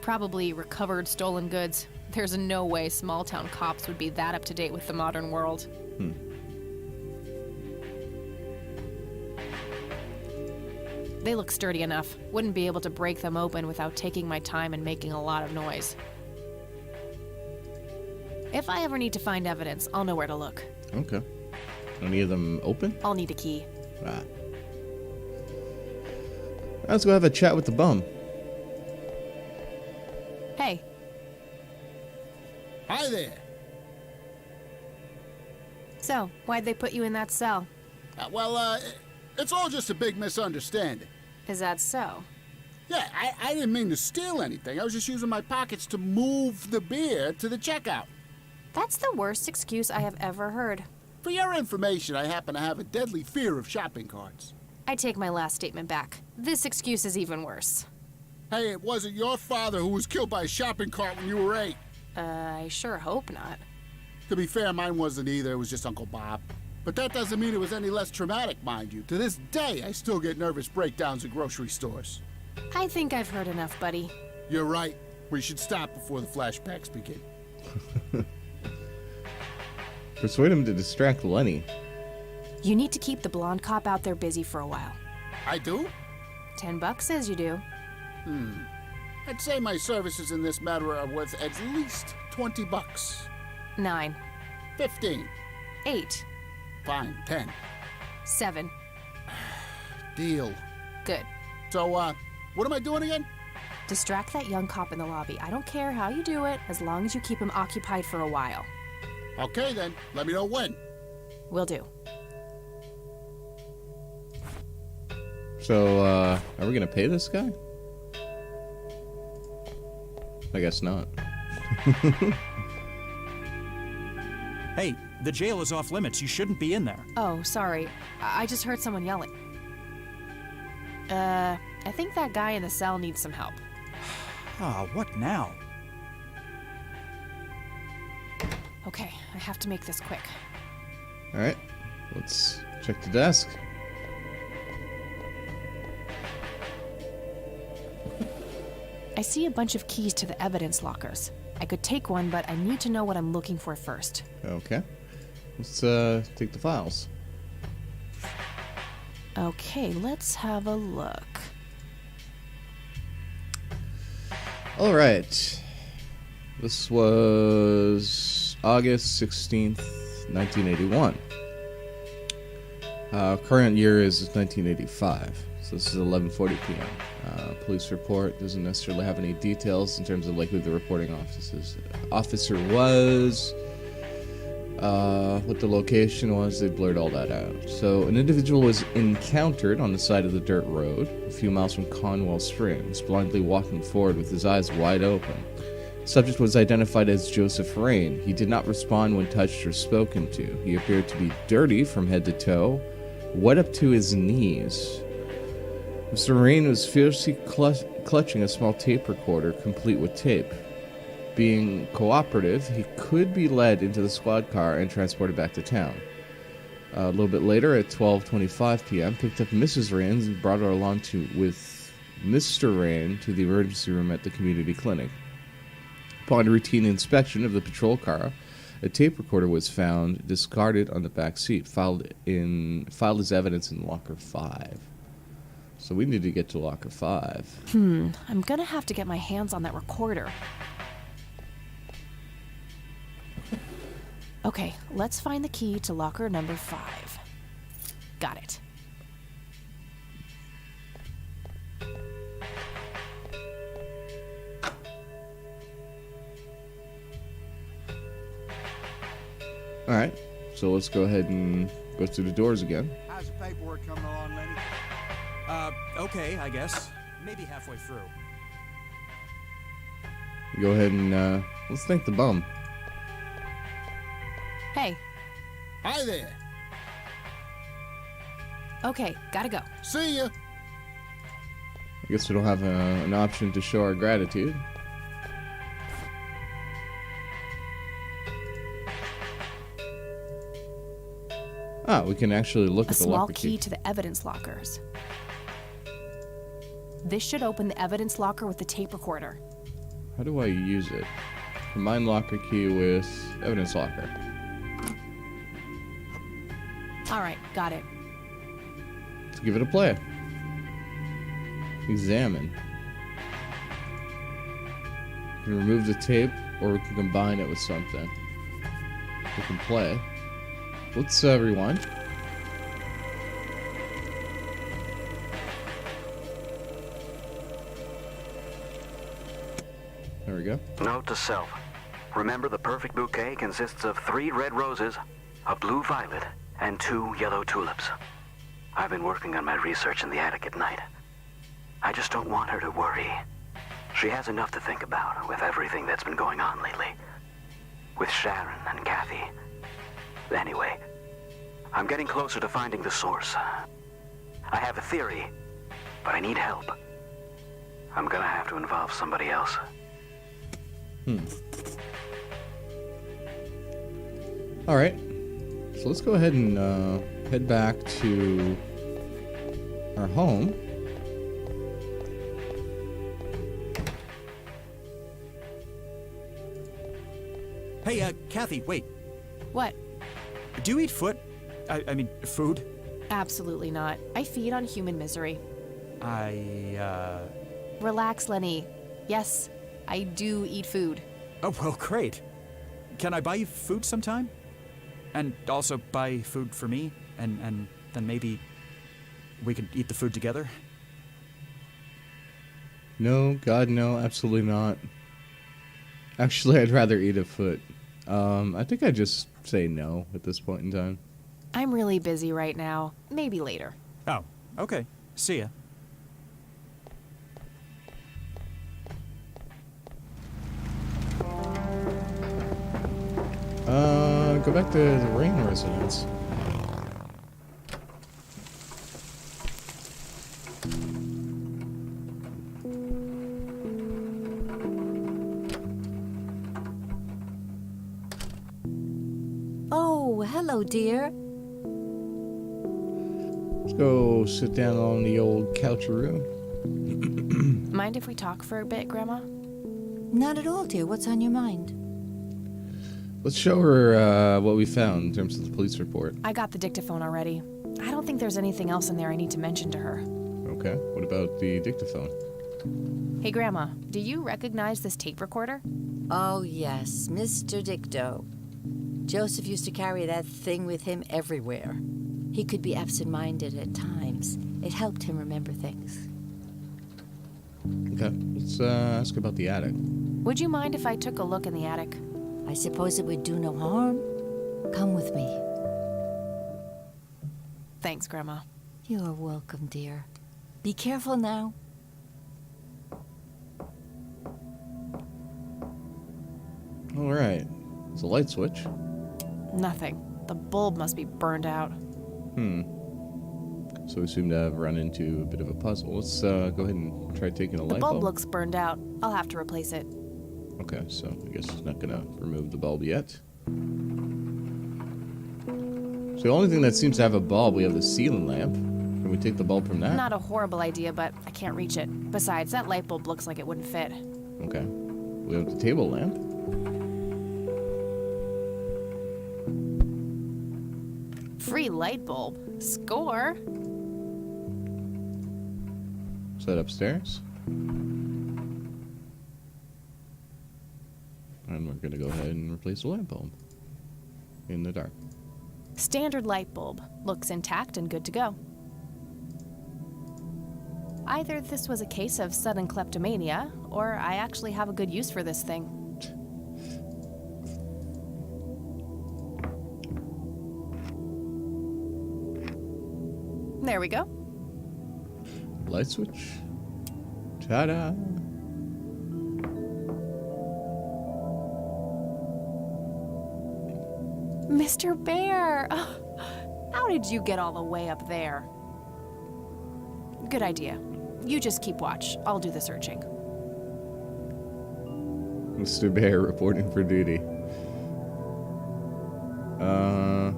Probably recovered stolen goods. There's no way small-town cops would be that up-to-date with the modern world. They look sturdy enough. Wouldn't be able to break them open without taking my time and making a lot of noise. If I ever need to find evidence, I'll know where to look. Okay. Any of them open? I'll need a key. Ah. Let's go have a chat with the bum. Hey, Hi there. so, why'd they put you in that cell? It's all just a big misunderstanding. Is that so? Yeah, I didn't mean to steal anything. I was just using my pockets to move the beer to the checkout. That's the worst excuse I have ever heard. For your information, I happen to have a deadly fear of shopping carts. I take my last statement back. This excuse is even worse. Hey, it wasn't your father who was killed by a shopping cart when you were 8. I sure hope not. To be fair, mine wasn't either. It was just Uncle Bob. But that doesn't mean it was any less traumatic, mind you. To this day, I still get nervous breakdowns at grocery stores. I think I've heard enough, buddy. You're right. We should stop before the flashbacks begin. Persuade him to distract Lenny. You need to keep the blonde cop out there busy for a while. I do? $10 says you do. I'd say my services in this matter are worth at least $20. 9, 15. 8, Fine, 10. 7. Deal. Good. So, what am I doing again? Distract that young cop in the lobby. I don't care how you do it, as long as you keep him occupied for a while. Okay then, let me know when. Will do. So, are we gonna pay this guy? I guess not. Hey, the jail is off limits. You shouldn't be in there. Oh, sorry. I just heard someone yelling. I think that guy in the cell needs some help. Ah, what now? Okay, I have to make this quick. Alright, let's check the desk. I see a bunch of keys to the evidence lockers. I could take one, but I need to know what I'm looking for first. Okay. Let's take the files. Okay, let's have a look. Alright. This was August 16th, 1981. Current year is 1985. So this is 11:40 p.m. Police report doesn't necessarily have any details in terms of like who the reporting officer was, what the location was. They blurred all that out. So an individual was encountered on the side of the dirt road, a few miles from Conwell Springs, blindly walking forward with his eyes wide open. The subject was identified as Joseph Rain. He did not respond when touched or spoken to. He appeared to be dirty from head to toe, wet up to his knees. Mr. Rain was fiercely clutching a small tape recorder, complete with tape. Being cooperative, he could be led into the squad car and transported back to town. A little bit later, at 12:25 p.m., picked up Mrs. Rain and brought her along with Mr. Rain to the emergency room at the community clinic. Upon a routine inspection of the patrol car, a tape recorder was found discarded on the back seat, filed as evidence in locker 5. So we need to get to locker 5. I'm gonna have to get my hands on that recorder. Okay, let's find the key to locker number 5. Got it. Alright, so let's go ahead and go through the doors again. How's the paperwork coming along, lady? Okay, I guess. Maybe halfway through. Go ahead and, let's thank the bum. Hey, Hi there. okay, gotta go. See ya. I guess we don't have an option to show our gratitude. Ah, we can actually look A at the small locker key to the evidence lockers. This should open the evidence locker with the tape recorder. How do I use it? Combine locker key with evidence locker. All right, got it. Let's give it a play. Examine. We can remove the tape, or we can combine it with something. We can play. Let's rewind. There we go. Note to self. Remember, the perfect bouquet consists of 3 red roses, a blue violet, and 2 yellow tulips. I've been working on my research in the attic at night. I just don't want her to worry. She has enough to think about with everything that's been going on lately. With Sharon and Kaythy. Anyway, I'm getting closer to finding the source. I have a theory, but I need help. I'm gonna have to involve somebody else. Alright. So let's go ahead and head back to our home. Hey, Kaythy, wait. What? Do you eat foot? I mean, food? Absolutely not. I feed on human misery. I, Relax, Lenny. Yes, I do eat food. Oh, well, great. Can I buy you food sometime? And also buy food for me? And then maybe we could eat the food together? No, God, no, absolutely not. Actually, I'd rather eat a foot. I think I'd just say no at this point in time. I'm really busy right now. Maybe later. Oh, okay. See ya. Go back to the Rain residence. Oh, hello, dear. Let's go sit down on the old coucharoo. Mind if we talk for a bit, Grandma? Not at all, dear. What's on your mind? Let's show her what we found in terms of the police report. I got the dictaphone already. I don't think there's anything else in there I need to mention to her. Okay, what about the dictaphone? Hey, Grandma, do you recognize this tape recorder? Oh, yes, Mr. Dicto. Joseph used to carry that thing with him everywhere. He could be absent-minded at times. It helped him remember things. Okay, let's ask about the attic. Would you mind if I took a look in the attic? I suppose it would do no harm. Come with me. Thanks, Grandma. You're welcome, dear. Be careful now. All right, it's a light switch. Nothing. The bulb must be burned out. So we seem to have run into a bit of a puzzle. Let's go ahead and try taking a The light bulb bulb. looks burned out. I'll have to replace it. Okay, so I guess it's not gonna remove the bulb yet. So the only thing that seems to have a bulb, we have the ceiling lamp. Can we take the bulb from that? Not a horrible idea, but I can't reach it. Besides, that light bulb looks like it wouldn't fit. Okay. We have the table lamp. Free light bulb? Score? Is that upstairs? And we're gonna go ahead and replace the lamp bulb. In the dark. Standard light bulb. Looks intact and good to go. Either this was a case of sudden kleptomania, or I actually have a good use for this thing. There we go. Light switch. Ta-da! Mr. Bear! How did you get all the way up there? Good idea. You just keep watch. I'll do the searching. Mr. Bear reporting for duty.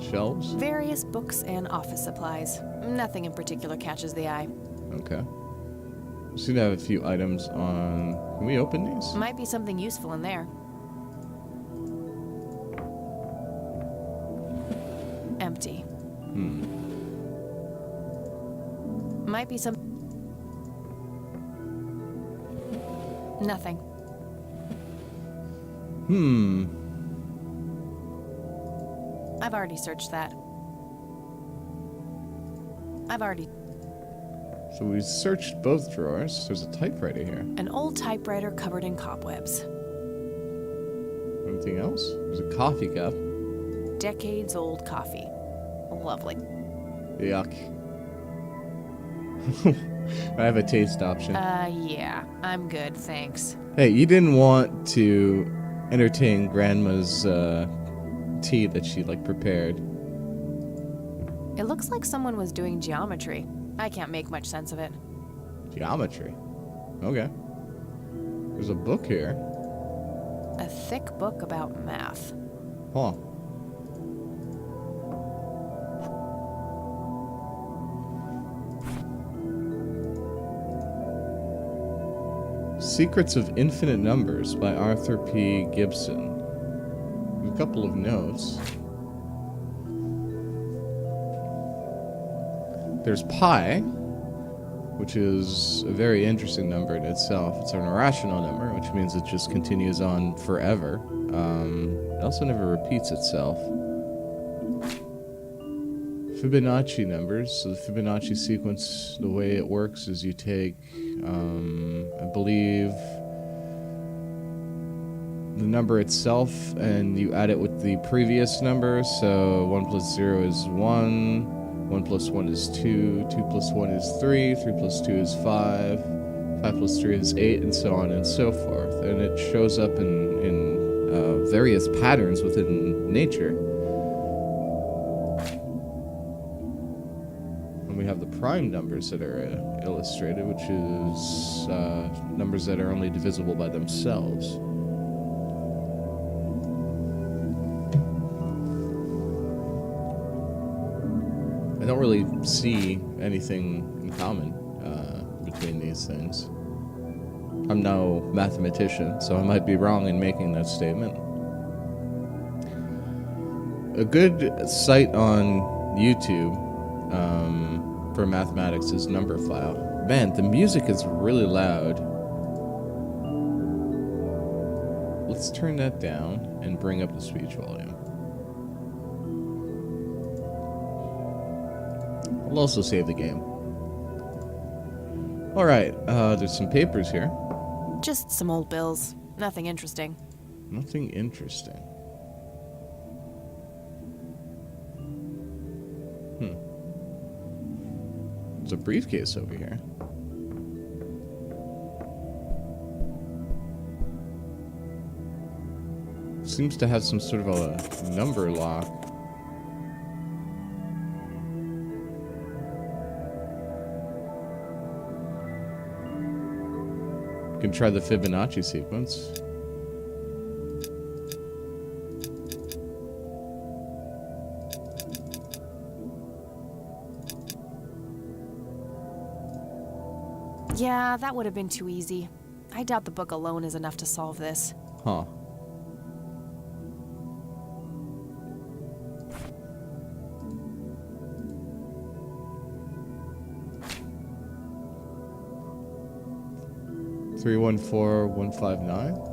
Shelves? Various books and office supplies. Nothing in particular catches the eye. Okay. We seem to have a few items on... Can we open these? Might be something useful in there. Empty. Might be some... Nothing. I've already searched that. So we searched both drawers. There's a typewriter here. An old typewriter covered in cobwebs. Anything else? There's a coffee cup. Decades old coffee. Lovely. Yuck. I have a taste option. Yeah. I'm good, thanks. Hey, you didn't want to entertain Grandma's tea that she, prepared. It looks like someone was doing geometry. I can't make much sense of it. Geometry. Okay. There's a book here. A thick book about math. Huh. Secrets of Infinite Numbers by Arthur P. Gibson. A couple of notes. There's pi, which is a very interesting number in itself. It's an irrational number, which means it just continues on forever. It also never repeats itself. Fibonacci numbers. So the Fibonacci sequence, the way it works is you take, I believe, the number itself and you add it with the previous number. So 1 plus 0 is 1, 1 plus 1 is 2, 2 plus 1 is 3, 3 plus 2 is 5, 5 plus 3 is 8, and so on and so forth. And it shows up in various patterns within nature. And we have the prime numbers that are illustrated, which is numbers that are only divisible by themselves. I don't really see anything in common between these things. I'm no mathematician, so I might be wrong in making that statement. A good site on YouTube for mathematics is Numberphile. Man, the music is really loud. Let's turn that down and bring up the speech volume. I'll also save the game. Alright, there's some papers here. Just some old bills. Nothing interesting. Nothing interesting. There's a briefcase over here. Seems to have some sort of a number lock. Can try the Fibonacci sequence. Yeah, that would have been too easy. I doubt the book alone is enough to solve this. Huh. Three 14159.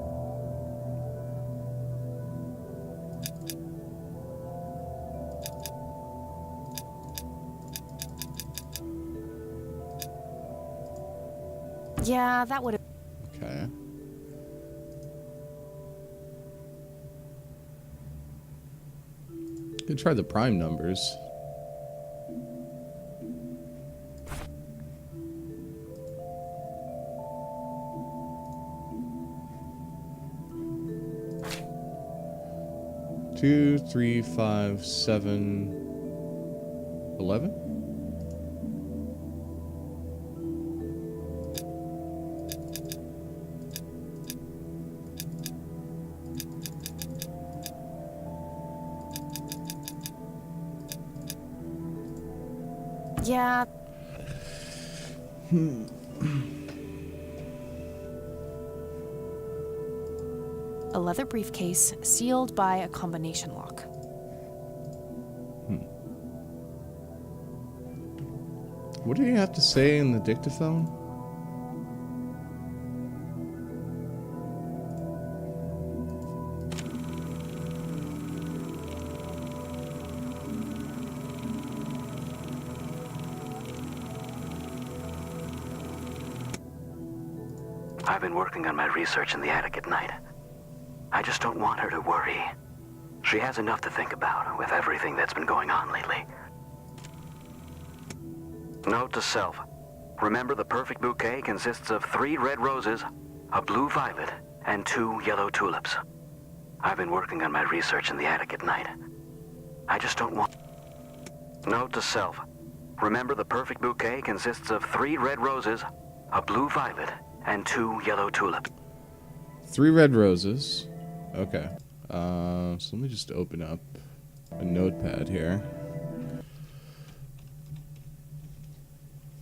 Yeah, that would have... Okay. Could try the prime numbers. Two, 3, 5, 7, 11. Yeah. A leather briefcase sealed by a combination lock. What do you have to say in the dictaphone? I've been working on my research in the attic at night. I just don't want her to worry. She has enough to think about with everything that's been going on lately. Note to self. Remember, the perfect bouquet consists of 3 red roses, a blue violet, and 2 yellow tulips. I've been working on my research in the attic at night. I just don't want... Note to self. Remember, the perfect bouquet consists of 3 red roses, a blue violet, and 2 yellow tulips. 3 red roses. Okay. So let me just open up a notepad here.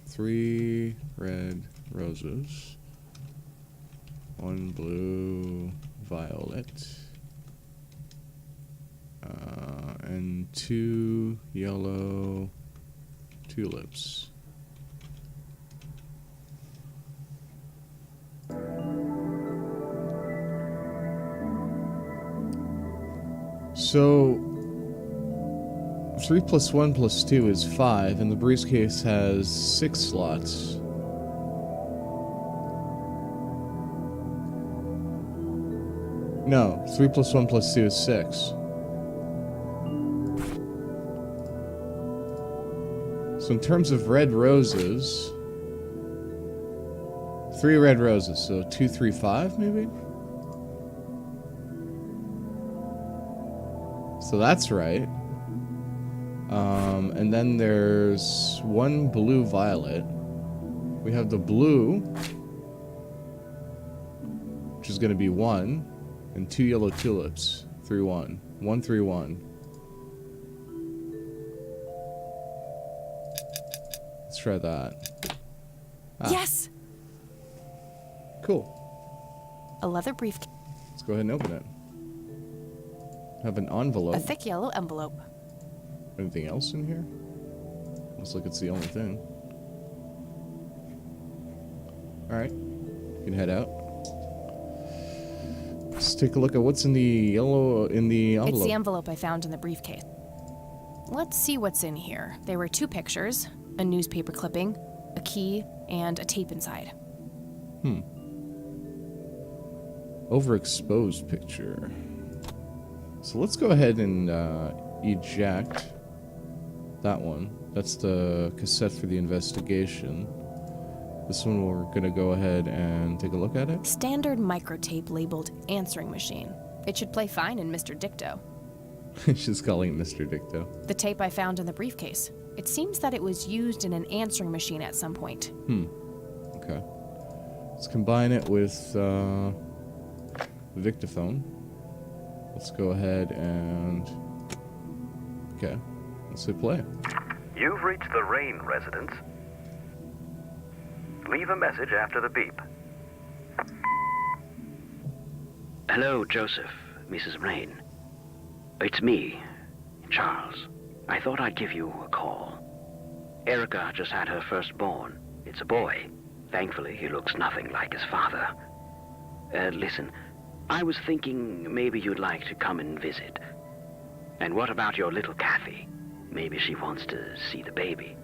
3 red roses. 1 blue violet. And 2 yellow tulips. So 3 plus 1 plus 2 is 5, and the briefcase has 6 slots. No, 3 plus 1 plus 2 is 6. So in terms of red roses, 3 red roses, so 2, 3, 5 maybe? So that's right. And then there's 1 blue violet. We have the blue, which is going to be 1, and 2 yellow tulips. 3, 1. 1, 3, 1. Let's try that. Ah. Yes! Cool. A leather briefcase. Let's go ahead and open it. Have an envelope. A thick yellow envelope. Anything else in here? Looks like it's the only thing. Alright. You can head out. Let's take a look at what's in the envelope. It's the envelope I found in the briefcase. Let's see what's in here. There were 2 pictures, a newspaper clipping, a key, and a tape inside. Overexposed picture. So let's go ahead and eject that one. That's the cassette for the investigation. This one we're gonna go ahead and take a look at it. Standard microtape labeled answering machine. It should play fine in Mr. Dicto. She's calling it Mr. Dicto. The tape I found in the briefcase. It seems that it was used in an answering machine at some point. Okay. Let's combine it with the dictaphone. Let's go ahead and... Okay. Let's hit play. You've reached the Rain residence. Leave a message after the beep. Hello, Joseph, Mrs. Rain. It's me, Charles. I thought I'd give you a call. Erica just had her firstborn. It's a boy. Thankfully, he looks nothing like his father. Listen, I was thinking maybe you'd like to come and visit. And what about your little Kaythy? Maybe she wants to see the baby.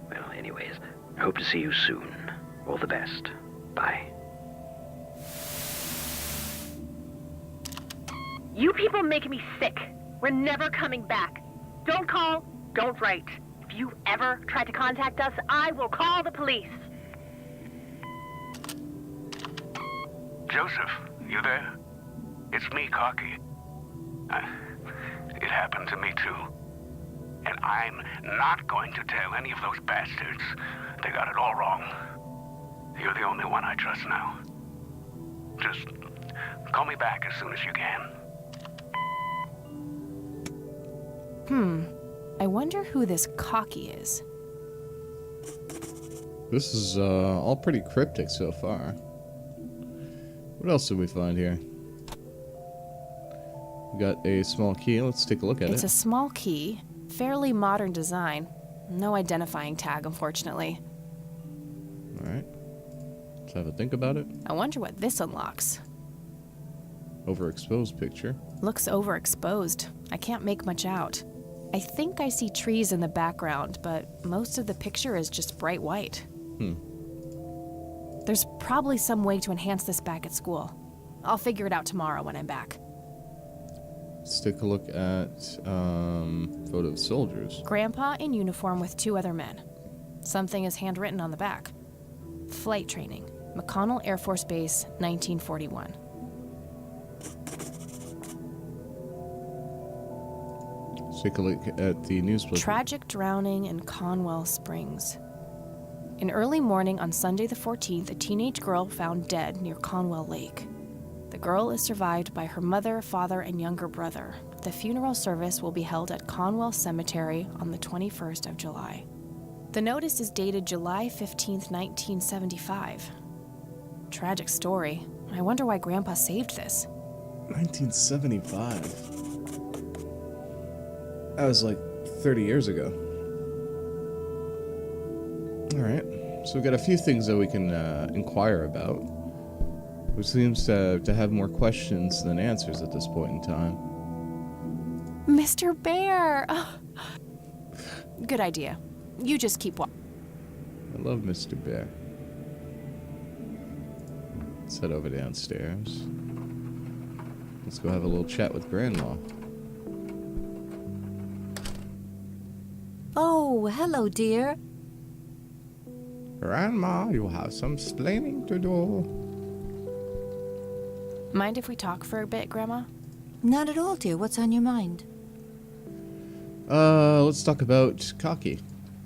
Well, anyways, hope to see you soon. All the best. Bye. You people make me sick. We're never coming back. Don't call, don't write. If you ever try to contact us, I will call the police. Joseph, you there? It's me, Cocky. It happened to me, too. And I'm not going to tell any of those bastards. They got it all wrong. You're the only one I trust now. Just call me back as soon as you can. I wonder who this Cocky is. This is all pretty cryptic so far. What else did we find here? We got a small key. Let's take a look at It's it. a small key, fairly modern design. No identifying tag, unfortunately. Alright. Let's have a think about it. I wonder what this unlocks. Overexposed picture. Looks overexposed. I can't make much out. I think I see trees in the background, but most of the picture is just bright white. There's probably some way to enhance this back at school. I'll figure it out tomorrow when I'm back. Let's take a look at photo of soldiers. Grandpa in uniform with 2 other men. Something is handwritten on the back. Flight training. McConnell Air Force Base, 1941. Let's take a look at the newspaper. Tragic drowning in Conwell Springs. In early morning on Sunday the 14th, a teenage girl found dead near Conwell Lake. The girl is survived by her mother, father, and younger brother. The funeral service will be held at Conwell Cemetery on the 21st of July. The notice is dated July 15th, 1975. Tragic story. I wonder why Grandpa saved this. 1975. That was like 30 years ago. Alright, so we've got a few things that we can inquire about, which seems to have more questions than answers at this point in time. Mr. Bear! Good idea. You just keep walking. I love Mr. Bear. Let's head over downstairs. Let's go have a little chat with Grandma. Oh, hello, dear. Grandma, you have some explaining to do. Mind if we talk for a bit, Grandma? Not at all, dear. What's on your mind? Let's talk about Cocky.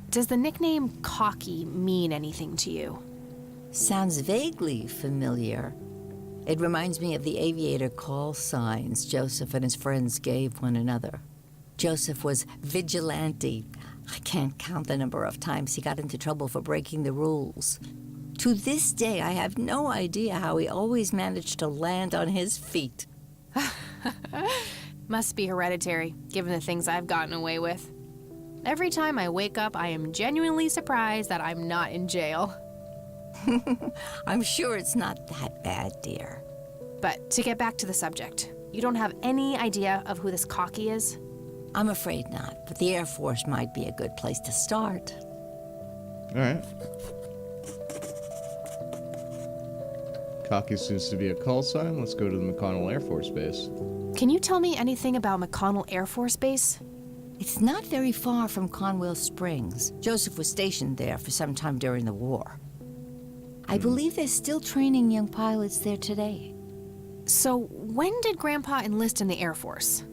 Does the nickname Cocky mean anything to you? Sounds vaguely familiar. It reminds me of the aviator call signs Joseph and his friends gave one another. Joseph was vigilante. I can't count the number of times he got into trouble for breaking the rules. To this day, I have no idea how he always managed to land on his feet. Must be hereditary, given the things I've gotten away with. Every time I wake up, I am genuinely surprised that I'm not in jail. I'm sure it's not that bad, dear. But to get back to the subject, you don't have any idea of who this Cocky is? I'm afraid not, but the Air Force might be a good place to start. All right. Cocky seems to be a call sign. Let's go to the McConnell Air Force Base. Can you tell me anything about McConnell Air Force Base? It's not very far from Conwell Springs. Joseph was stationed there for some time during the war. I believe they're still training young pilots there today. So when did Grandpa enlist in the Air Force?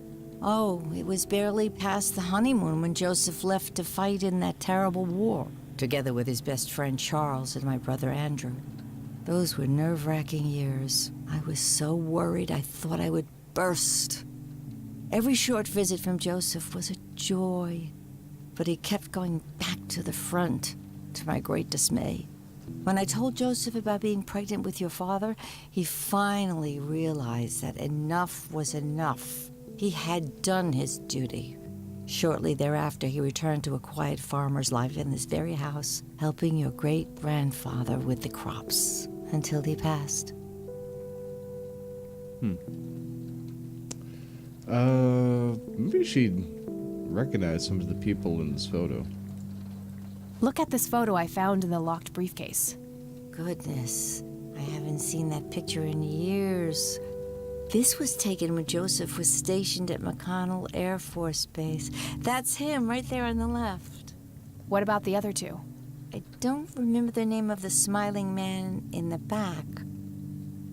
Oh, it was barely past the honeymoon when Joseph left to fight in that terrible war, together with his best friend Charles and my brother Andrew. Those were nerve-wracking years. I was so worried I thought I would burst. Every short visit from Joseph was a joy, but he kept going back to the front, to my great dismay. When I told Joseph about being pregnant with your father, he finally realized that enough was enough. He had done his duty. Shortly thereafter, he returned to a quiet farmer's life in this very house, helping your great-grandfather with the crops until he passed. Maybe she'd recognize some of the people in this photo. Look at this photo I found in the locked briefcase. Goodness, I haven't seen that picture in years. This was taken when Joseph was stationed at McConnell Air Force Base. That's him right there on the left. What about the other two? I don't remember the name of the smiling man in the back.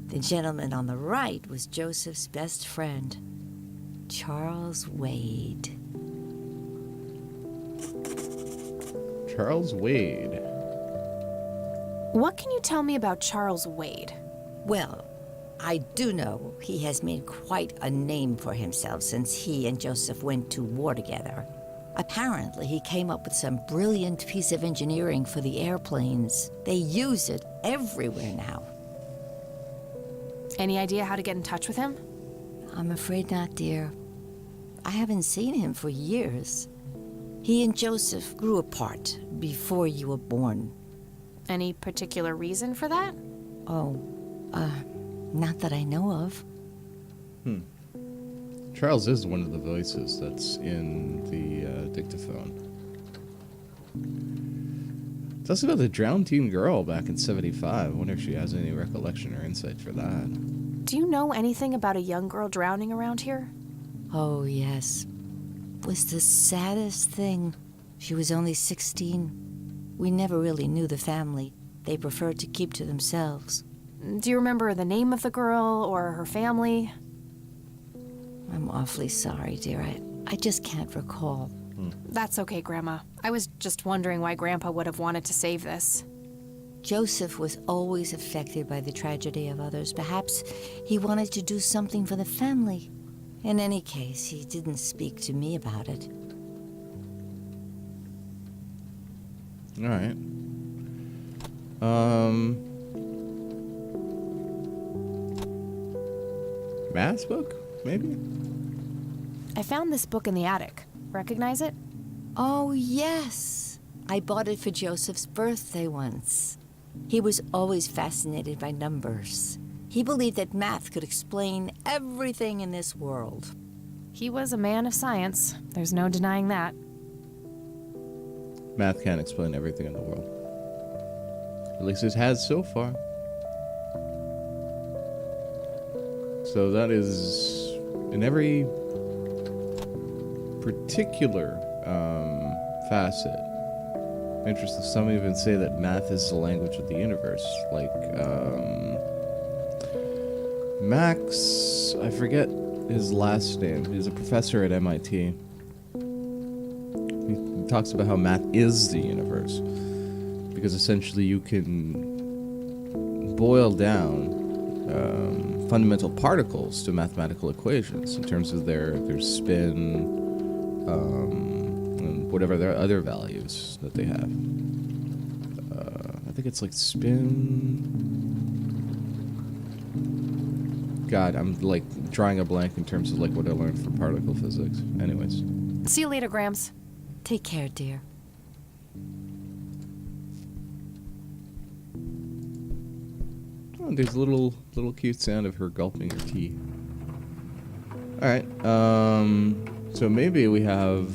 The gentleman on the right was Joseph's best friend, Charles Wade. Charles Wade. What can you tell me about Charles Wade? Well, I do know he has made quite a name for himself since he and Joseph went to war together. Apparently, he came up with some brilliant piece of engineering for the airplanes. They use it everywhere now. Any idea how to get in touch with him? I'm afraid not, dear. I haven't seen him for years. He and Joseph grew apart before you were born. Any particular reason for that? Oh, not that I know of. Charles is one of the voices that's in the dictaphone. It's also about the drowned teen girl back in '75. I wonder if she has any recollection or insight for that. Do you know anything about a young girl drowning around here? Oh, yes. It was the saddest thing. She was only 16. We never really knew the family. They preferred to keep to themselves. Do you remember the name of the girl or her family? I'm awfully sorry, dear. I just can't recall. That's okay, Grandma. I was just wondering why Grandpa would have wanted to save this. Joseph was always affected by the tragedy of others. Perhaps he wanted to do something for the family. In any case, he didn't speak to me about it. All right. Math book, maybe? I found this book in the attic. Recognize it? Oh, yes. I bought it for Joseph's birthday once. He was always fascinated by numbers. He believed that math could explain everything in this world. He was a man of science. There's no denying that. Math can't explain everything in the world. At least it has so far. So that is in every particular facet. Interesting. Some even say that math is the language of the universe. Like Max, I forget his last name. He's a professor at MIT. He talks about how math is the universe, because essentially you can boil down fundamental particles to mathematical equations in terms of their spin and whatever their other values that they have. I think it's like spin. God, I'm like drawing a blank in terms of like what I learned from particle physics. Anyways. See you later, Grams. Take care, dear. Oh, there's a little cute sound of her gulping her tea. All right. So maybe we have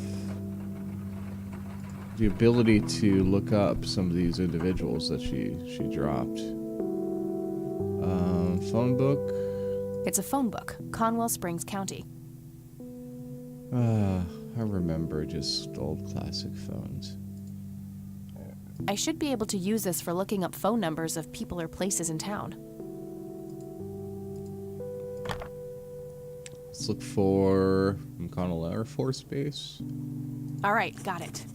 the ability to look up some of these individuals that she dropped. Phone book. It's a phone book, Conwell Springs County. I remember just old classic phones. I should be able to use this for looking up phone numbers of people or places in town. Let's look for McConnell Air Force Base. All right, got it.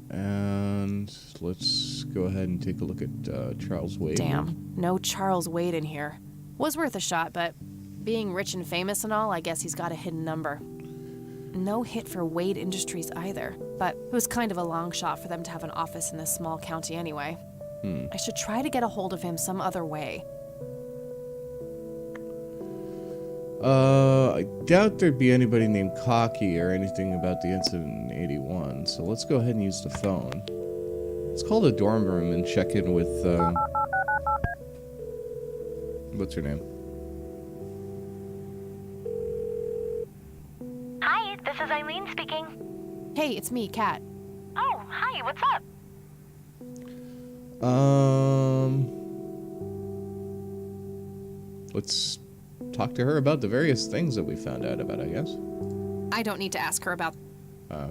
And let's go ahead and take a look at Charles Wade. Damn, no Charles Wade in here. Was worth a shot, but being rich and famous and all, I guess he's got a hidden number. No hit for Wade Industries either, but it was kind of a long shot for them to have an office in this small county anyway. I should try to get a hold of him some other way. I doubt there'd be anybody named Cocky or anything about the incident in 81, so let's go ahead and use the phone. Let's call the dorm room and check in with, what's her name? Hi, this is Eileen speaking. Hey, it's me, Kat. Oh, hi, what's up? Let's talk to her about the various things that we found out about, I guess. I don't need to ask her about...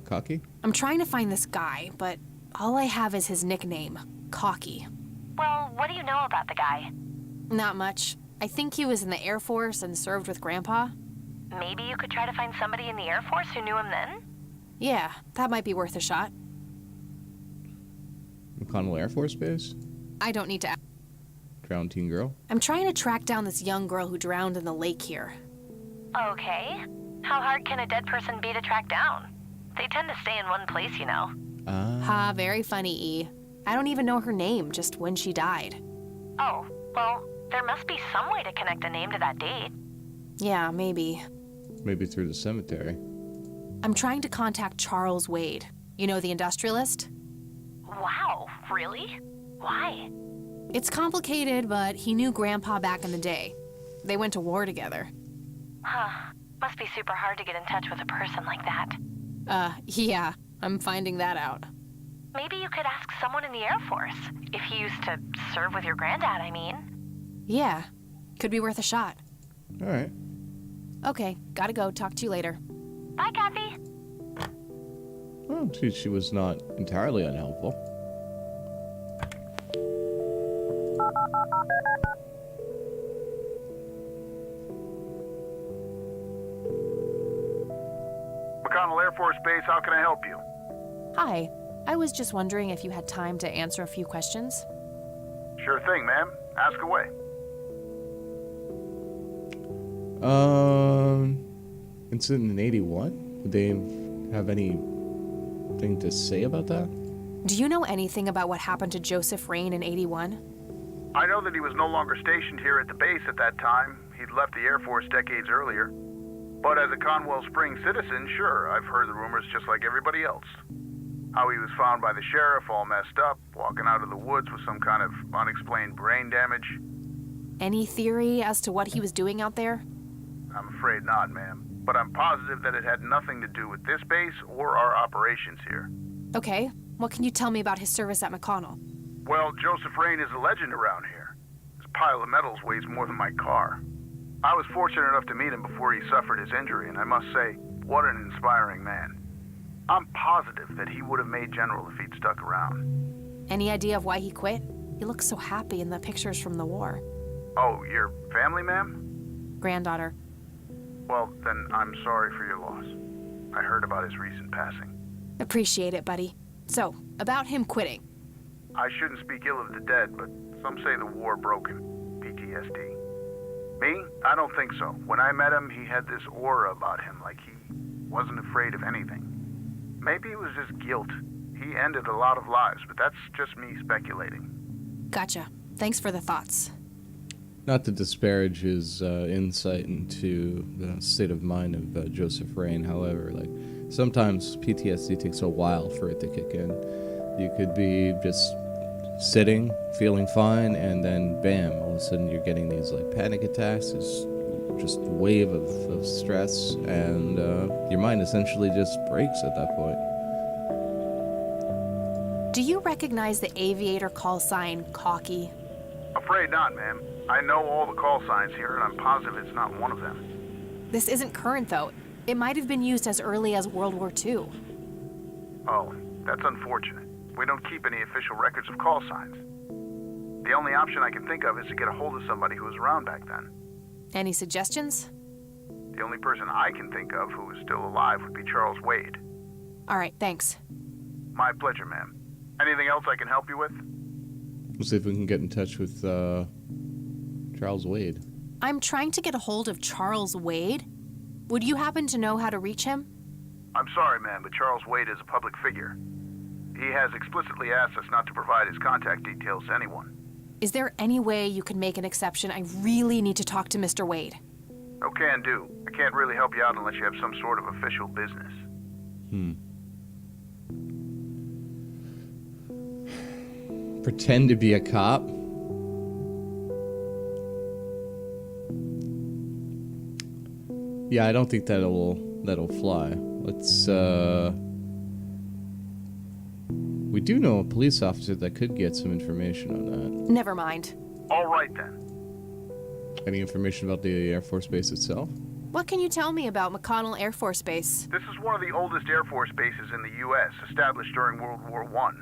Cocky? I'm trying to find this guy, but all I have is his nickname, Cocky. Well, what do you know about the guy? Not much. I think he was in the Air Force and served with Grandpa. Maybe you could try to find somebody in the Air Force who knew him then? Yeah, that might be worth a shot. McConnell Air Force Base? I don't need to ask. Drowned teen girl? I'm trying to track down this young girl who drowned in the lake here. Okay. How hard can a dead person be to track down? They tend to stay in one place, you know. Ha, very funny, E. I don't even know her name, just when she died. Oh, well, there must be some way to connect a name to that date. Yeah, maybe. Maybe through the cemetery. I'm trying to contact Charles Wade. You know, the industrialist? Wow, really? Why? It's complicated, but he knew Grandpa back in the day. They went to war together. Huh. Must be super hard to get in touch with a person like that. Yeah, I'm finding that out. Maybe you could ask someone in the Air Force. If he used to serve with your granddad, I mean. Yeah, could be worth a shot. All right. Okay, gotta go. Talk to you later. Bye, Kathy. Oh, she was not entirely unhelpful. McConnell Air Force Base, how can I help you? Hi, I was just wondering if you had time to answer a few questions. Sure thing, ma'am. Ask away. Incident in 81? Would they have anything to say about that? Do you know anything about what happened to Joseph Rain in 81? I know that he was no longer stationed here at the base at that time. He'd left the Air Force decades earlier. But as a Conwell Springs citizen, sure, I've heard the rumors just like everybody else. How he was found by the sheriff all messed up, walking out of the woods with some kind of unexplained brain damage. Any theory as to what he was doing out there? I'm afraid not, ma'am. But I'm positive that it had nothing to do with this base or our operations here. Okay, what can you tell me about his service at McConnell? Well, Joseph Rain is a legend around here. His pile of medals weighs more than my car. I was fortunate enough to meet him before he suffered his injury, and I must say, what an inspiring man. I'm positive that he would have made General if he'd stuck around. Any idea of why he quit? He looks so happy in the pictures from the war. Oh, your family, ma'am? Granddaughter. Well, then I'm sorry for your loss. I heard about his recent passing. Appreciate it, buddy. So, about him quitting. I shouldn't speak ill of the dead, but some say the war broke him. PTSD. Me? I don't think so. When I met him, he had this aura about him, like he wasn't afraid of anything. Maybe it was just guilt. He ended a lot of lives, but that's just me speculating. Gotcha. Thanks for the thoughts. Not to disparage his insight into the state of mind of Joseph Rain, however, like sometimes PTSD takes a while for it to kick in. You could be just sitting, feeling fine, and then bam, all of a sudden you're getting these like panic attacks, this just wave of stress, and your mind essentially just breaks at that point. Do you recognize the aviator call sign, Cocky? Afraid not, ma'am. I know all the call signs here, and I'm positive it's not one of them. This isn't current, though. It might have been used as early as World War II. Oh, that's unfortunate. We don't keep any official records of call signs. The only option I can think of is to get a hold of somebody who was around back then. Any suggestions? The only person I can think of who is still alive would be Charles Wade. All right, thanks. My pleasure, ma'am. Anything else I can help you with? We'll see if we can get in touch with Charles Wade. I'm trying to get a hold of Charles Wade. Would you happen to know how to reach him? I'm sorry, ma'am, but Charles Wade is a public figure. He has explicitly asked us not to provide his contact details to anyone. Is there any way you can make an exception? I really need to talk to Mr. Wade. Oh, can do. I can't really help you out unless you have some sort of official business. Pretend to be a cop? Yeah, I don't think that'll fly. Let's we do know a police officer that could get some information on that. Never mind. All right, then. Any information about the Air Force Base itself? What can you tell me about McConnell Air Force Base? This is one of the oldest Air Force bases in the U.S., established during World War I.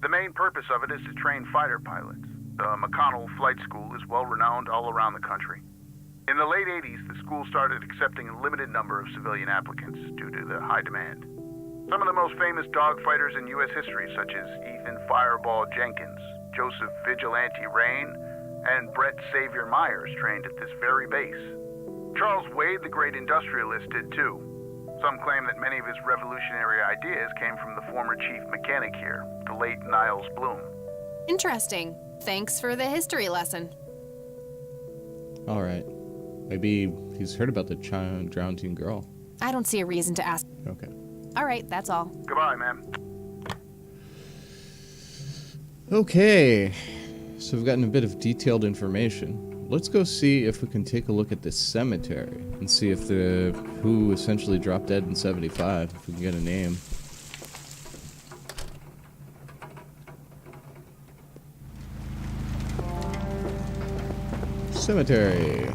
The main purpose of it is to train fighter pilots. The McConnell Flight School is well renowned all around the country. In the late 80s, the school started accepting a limited number of civilian applicants due to the high demand. Some of the most famous dogfighters in U.S. history, such as Ethan Fireball Jenkins, Joseph Vigilante Rain, and Brett Savior Myers, trained at this very base. Charles Wade, the great industrialist, did too. Some claim that many of his revolutionary ideas came from the former chief mechanic here, the late Niles Bloom. Interesting. Thanks for the history lesson. All right. Maybe he's heard about the drowned teen girl. I don't see a reason to ask. Okay. All right, that's all. Goodbye, ma'am. Okay. So we've gotten a bit of detailed information. Let's go see if we can take a look at this cemetery and see if who essentially dropped dead in 75, if we can get a name. Cemetery.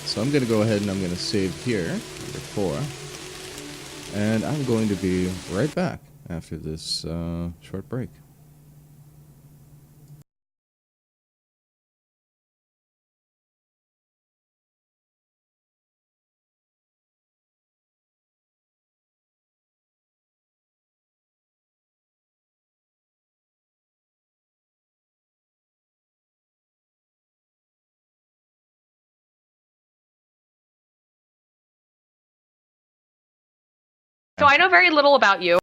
So I'm going to go ahead and I'm going to save here, number 4. And I'm going to be right back after this short break. So I know very little about you.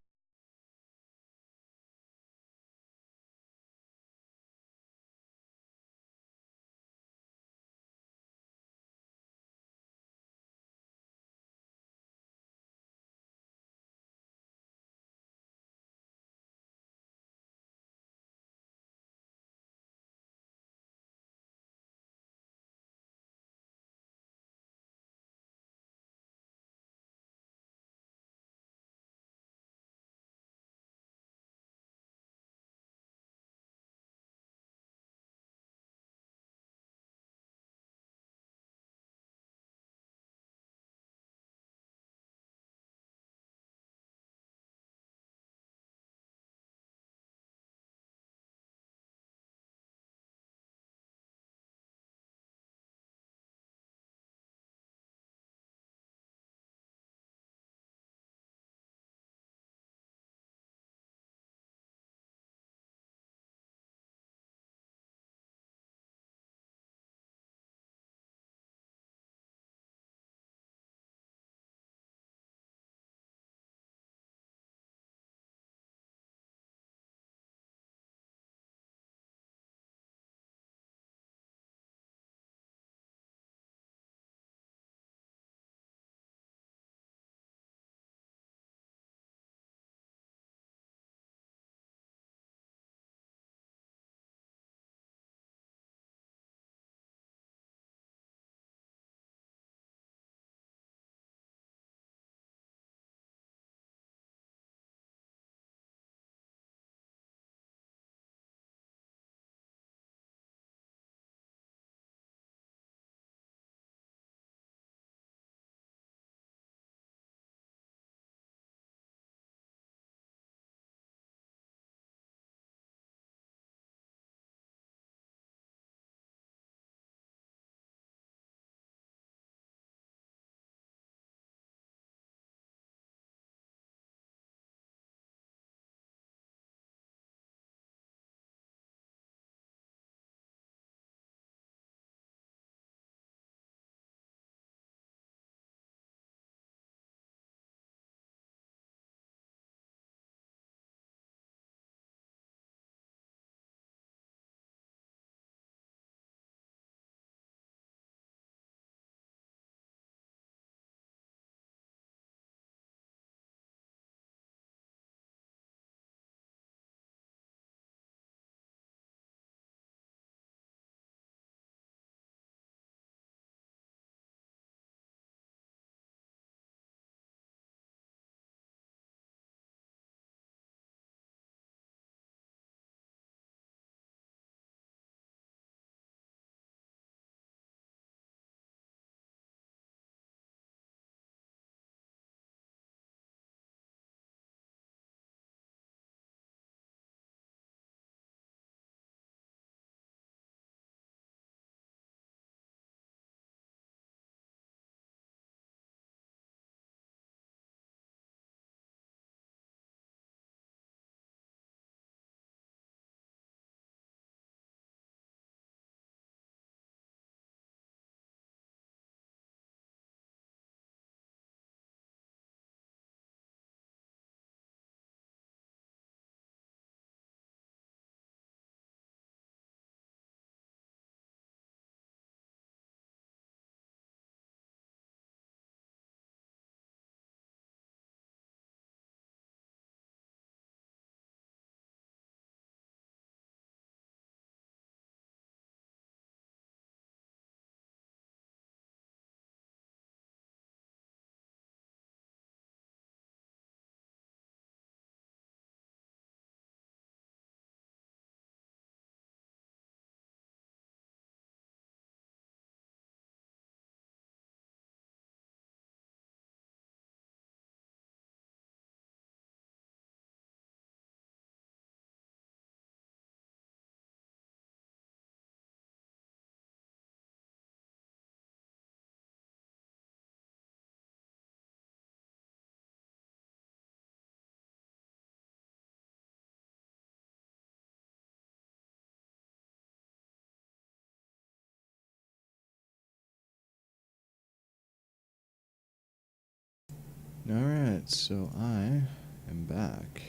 Alright, so I am back.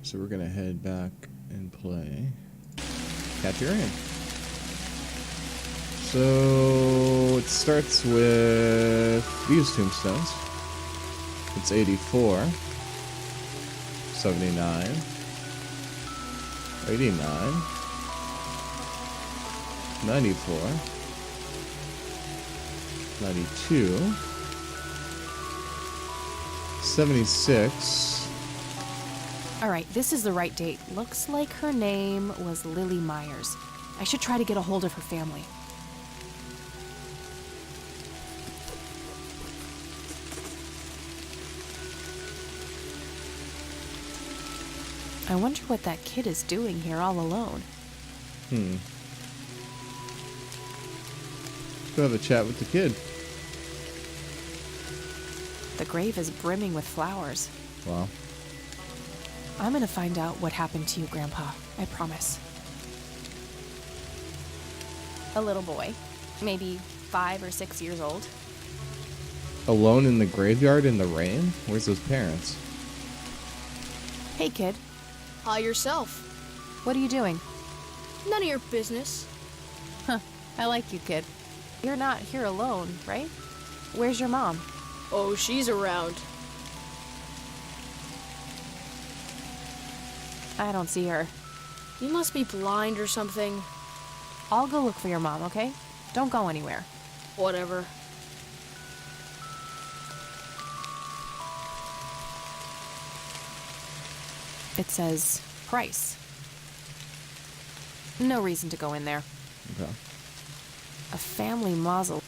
So we're gonna head back and play Caturian. So it starts with these tombstones. It's 84, 79, 89, 94, 92, 76. All right, this is the right date. Looks like her name was Lily Myers. I should try to get a hold of her family. I wonder what that kid is doing here all alone. Go have a chat with the kid. The grave is brimming with flowers. Wow. I'm gonna find out what happened to you, Grandpa. I promise. A little boy, maybe 5 or 6 years old. Alone in the graveyard in the rain? Where's his parents? Hey, kid. Hi yourself. What are you doing? None of your business. Huh. I like you, kid. You're not here alone, right? Where's your mom? Oh, she's around. I don't see her. You must be blind or something. I'll go look for your mom, okay? Don't go anywhere. Whatever. It says price. No reason to go in there. Okay. A family mausoleum.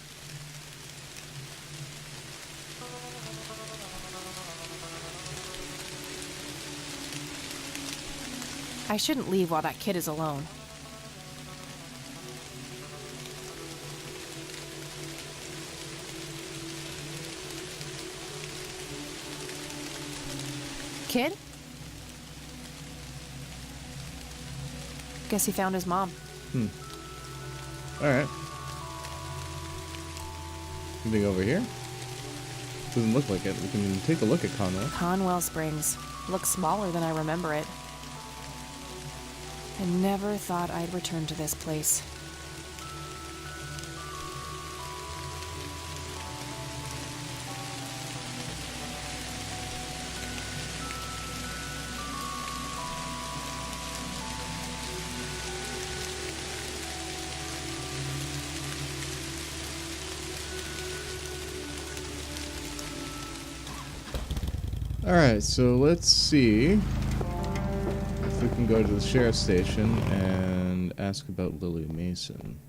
I shouldn't leave while that kid is alone. Kid? Guess he found his mom. Alright. Anything over here? Doesn't look like it. We can take a look at Conwell. Conwell Springs. Looks smaller than I remember it. I never thought I'd return to this place. Alright, so let's see if we can go to the sheriff's station and ask about Lily Mason.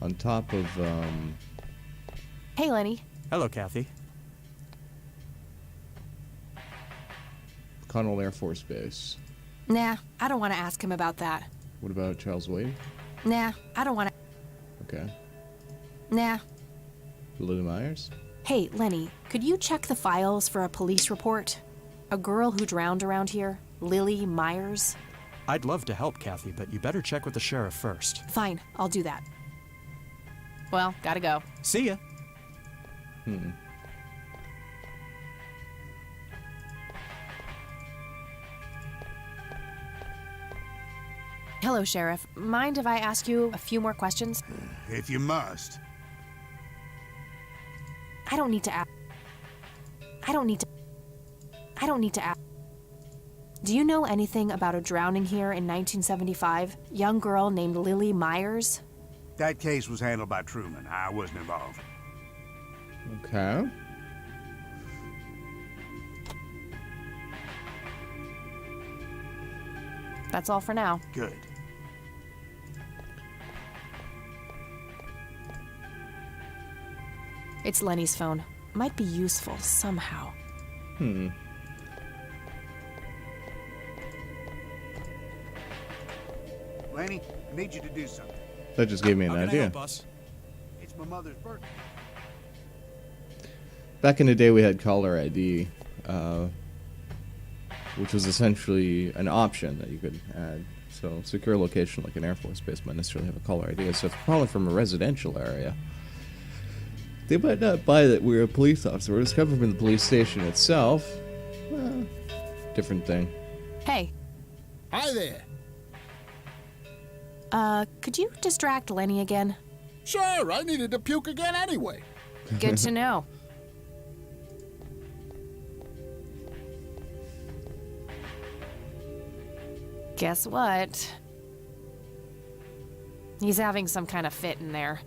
On top of, Hey, Lenny. Hello, Kathy. Connell Air Force Base. Nah, I don't want to ask him about that. What about Charles Wade? Nah, I don't want to. Okay. Nah. Lily Myers? Hey, Lenny, could you check the files for a police report? A girl who drowned around here, Lily Myers? I'd love to help, Kathy, but you better check with the sheriff first. Fine, I'll do that. Well, gotta go. See ya. Hello, Sheriff. Mind if I ask you a few more questions? If you must. I don't need to ask. I don't need to ask. Do you know anything about a drowning here in 1975? Young girl named Lily Myers? That case was handled by Truman. I wasn't involved. Okay. That's all for now. Good. It's Lenny's phone. Might be useful somehow. Lanny, I need you to do something. That just gave me an How can I idea. help us? It's my mother's birthday. Back in the day, we had caller ID, which was essentially an option that you could add. So, secure location like an Air Force base might necessarily have a caller ID. So, if you're calling from a residential area, They might not buy that we're a police officer. We're just coming from the police station itself. Well, different thing. Hey. Hi there. Could you distract Lenny again? Sure, I needed to puke again anyway. Good to know. Guess what? He's having some kind of fit in there.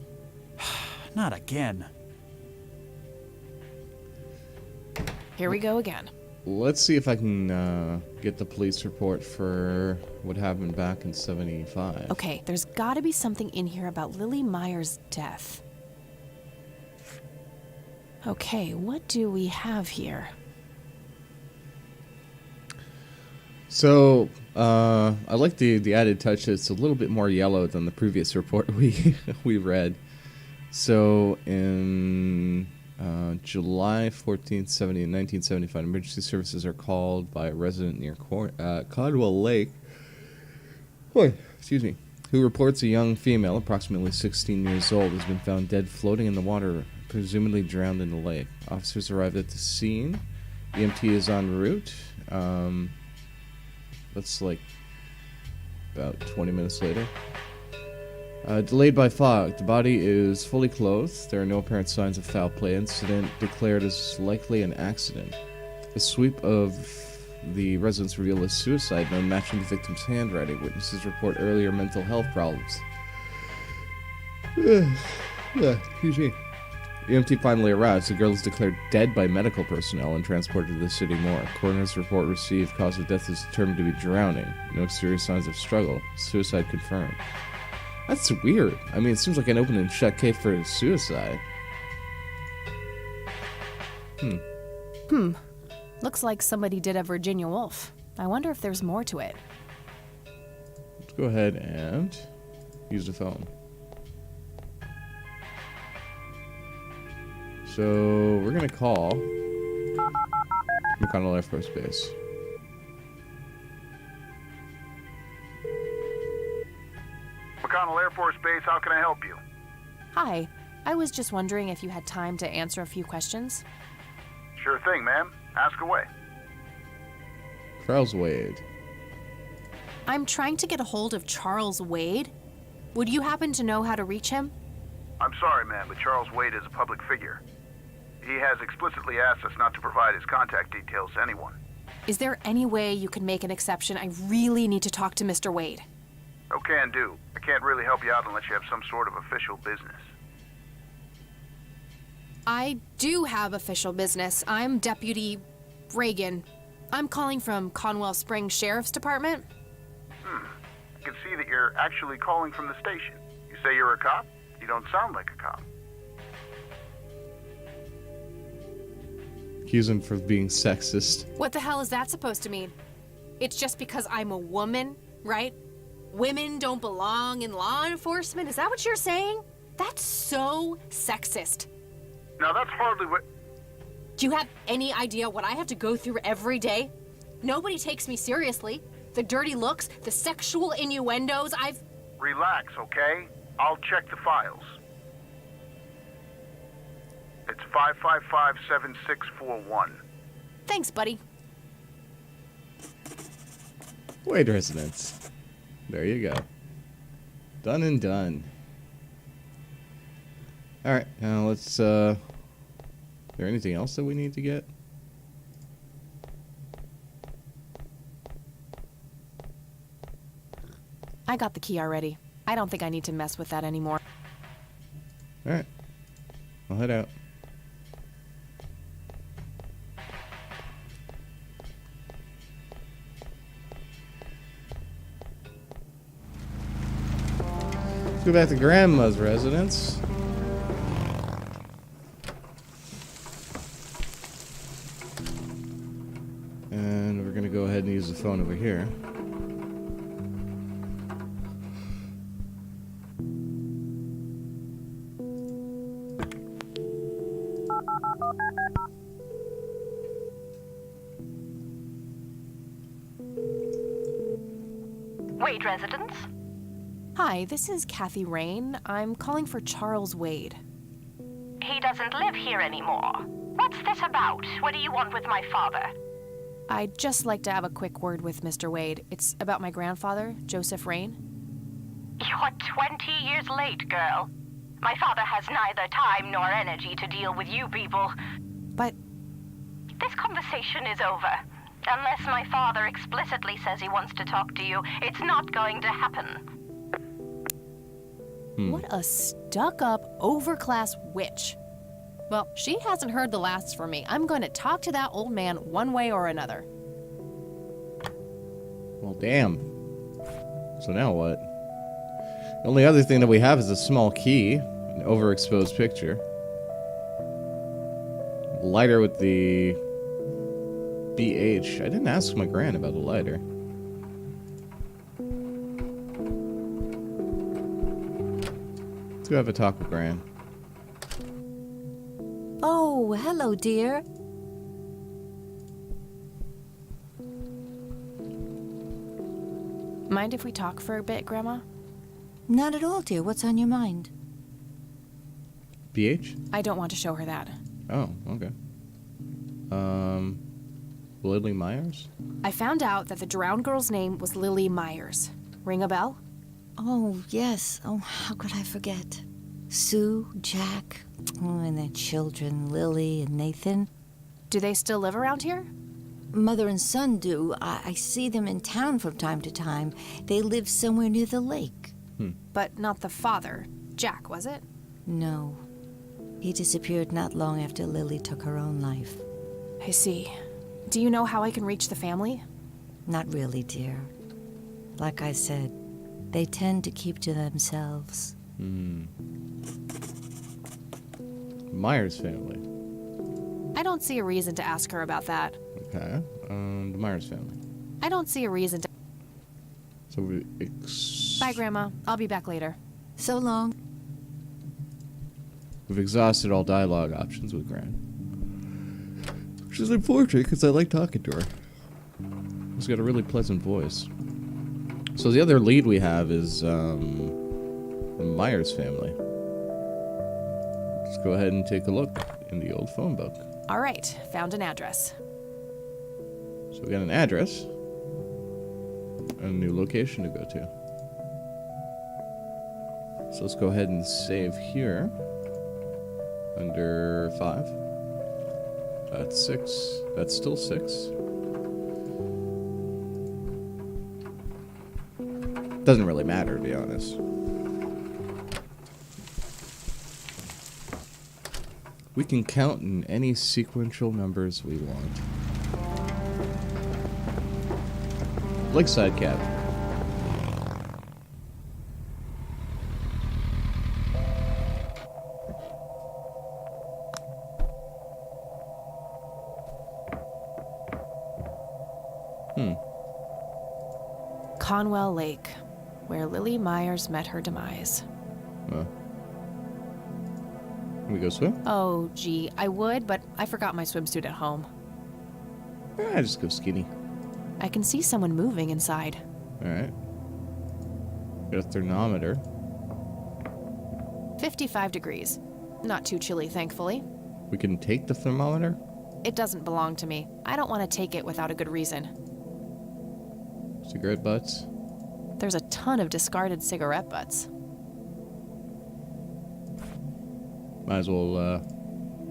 Not again. Here we go again. Let's see if I can get the police report for what happened back in 75. Okay, there's gotta be something in here about Lily Meyer's death. Okay, what do we have here? So, I like the added touch. It's a little bit more yellow than the previous report we read. So, in July 14th, 1975, emergency services are called by a resident near Codwell Lake, excuse me, who reports a young female, approximately 16 years old, has been found dead floating in the water, presumably drowned in the lake. Officers arrived at the scene. EMT is en route. That's like about 20 minutes later. Delayed by fog. The body is fully clothed. There are no apparent signs of foul play. Incident declared as likely an accident. A sweep of the residents revealed a suicide note matching the victim's handwriting. Witnesses report earlier mental health problems. Excuse me. EMT finally arrives. The girl is declared dead by medical personnel and transported to the city morgue. Coroner's report received. Cause of death is determined to be drowning. No serious signs of struggle. Suicide confirmed. That's weird. I mean, it seems like an open and shut case for suicide. Looks like somebody did a Virginia Woolf. I wonder if there's more to it. Let's go ahead and use the phone. So, we're going to call McConnell Air Force Base. McConnell Air Force Base, how can I help you? Hi. I was just wondering if you had time to answer a few questions. Sure thing, ma'am. Ask away. Charles Wade. I'm trying to get a hold of Charles Wade. Would you happen to know how to reach him? I'm sorry, ma'am, but Charles Wade is a public figure. He has explicitly asked us not to provide his contact details to anyone. Is there any way you can make an exception? I really need to talk to Mr. Wade. Oh, can do. I can't really help you out unless you have some sort of official business. I do have official business. I'm Deputy Reagan. I'm calling from Conwell Springs Sheriff's Department. I can see that you're actually calling from the station. You say you're a cop? You don't sound like a cop. Accuse him for being sexist. What the hell is that supposed to mean? It's just because I'm a woman, right? Women don't belong in law enforcement? Is that what you're saying? That's so sexist. Now, that's hardly what... Do you have any idea what I have to go through every day? Nobody takes me seriously. The dirty looks, the sexual innuendos, Relax, okay? I'll check the files. It's 555-7641. Thanks, buddy. Wade residence. There you go. Done and done. Alright, now let's, is there anything else that we need to get? I got the key already. I don't think I need to mess with that anymore. Alright. I'll head out. Let's go back to Grandma's residence. And we're gonna go ahead and use the phone over here. Wade residence? Hi, this is Kaythy Rain. I'm calling for Charles Wade. he doesn't live here anymore. What's this about? What do you want with my father? I'd just like to have a quick word with Mr. Wade. It's about my grandfather, Joseph Rain. You're 20 years late, girl. My father has neither time nor energy to deal with you people. But this conversation is over. Unless my father explicitly says he wants to talk to you, it's not going to happen. What a stuck-up, overclass witch. Well, she hasn't heard the last from me. I'm going to talk to that old man one way or another. Well, damn. So now what? The only other thing that we have is a small key, an overexposed picture. Lighter with the BH. I didn't ask my gran about the lighter. Let's go have a talk with Gran. Oh, hello, dear. Mind if we talk for a bit, Grandma? Not at all, dear. What's on your mind? BH? I don't want to show her that. Oh, okay. Lily Myers? I found out that the drowned girl's name was Lily Myers. Ring a bell? Oh, yes. Oh, how could I forget? Sue, Jack, and their children, Lily and Nathan. Do they still live around here? Mother and son do. I see them in town from time to time. They live somewhere near the lake. But not the father. Jack, was it? No. He disappeared not long after Lily took her own life. I see. Do you know how I can reach the family? Not really, dear. Like I said, they tend to keep to themselves. Myers family. I don't see a reason to ask her about that. Okay. The Myers family. I don't see a reason to... So we... Bye, Grandma. I'll be back later. So long. We've exhausted all dialogue options with Gran. Which is unfortunate because I like talking to her. She's got a really pleasant voice. So the other lead we have is the Myers family. Let's go ahead and take a look in the old phone book. All right, found an address. So we got an address. A new location to go to. So let's go ahead and save here. Under 5. That's 6. That's still 6. Doesn't really matter, to be honest. We can count in any sequential numbers we want. Lakeside Cabin. Conwell Lake, where Lily Myers met her demise. Can we go swim? Oh, gee, I would, but I forgot my swimsuit at home. I just go skinny. I can see someone moving inside. Alright. Got a thermometer. 55 degrees. Not too chilly, thankfully. We can take the thermometer? It doesn't belong to me. I don't want to take it without a good reason. Cigarette butts. There's a ton of discarded cigarette butts. Might as well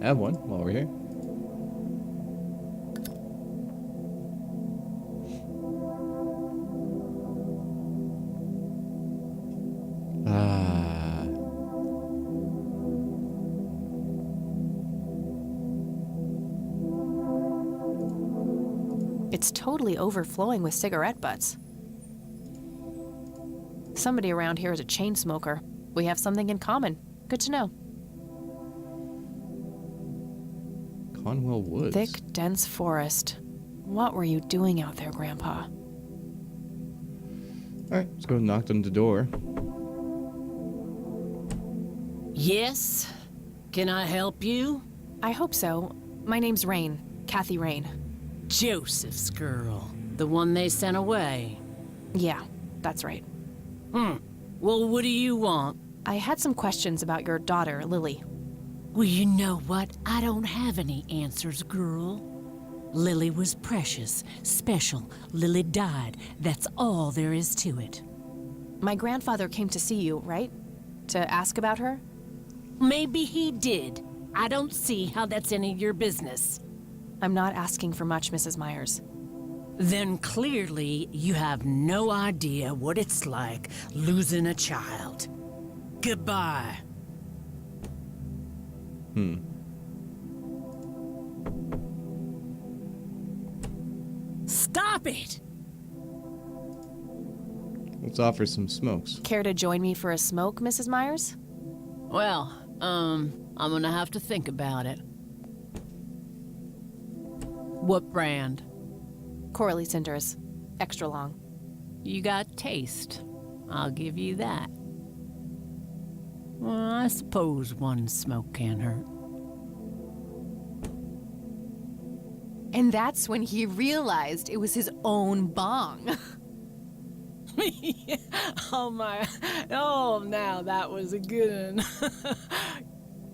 have one while we're here. It's totally overflowing with cigarette butts. Somebody around here is a chain smoker. We have something in common. Good to know. Conwell Woods. Thick, dense forest. What were you doing out there, Grandpa? Alright, let's go knock on the door. Yes? Can I help you? I hope so. My name's Rain. Kaythy Rain. Joseph's girl. The one they sent away. Yeah, that's right. Well, what do you want? I had some questions about your daughter, Lily. Well, you know what? I don't have any answers, girl. Lily was precious, special. Lily died. That's all there is to it. My grandfather came to see you, right? To ask about her? Maybe he did. I don't see how that's any of your business. I'm not asking for much, Mrs. Myers. Then clearly you have no idea what it's like losing a child. Goodbye. Stop it! Let's offer some smokes. Care to join me for a smoke, Mrs. Myers? Well, I'm gonna have to think about it. What brand? Corley Cinders. Extra long. You got taste. I'll give you that. Well, I suppose one smoke can't hurt. And that's when he realized it was his own bong. Oh my, oh now that was a good one.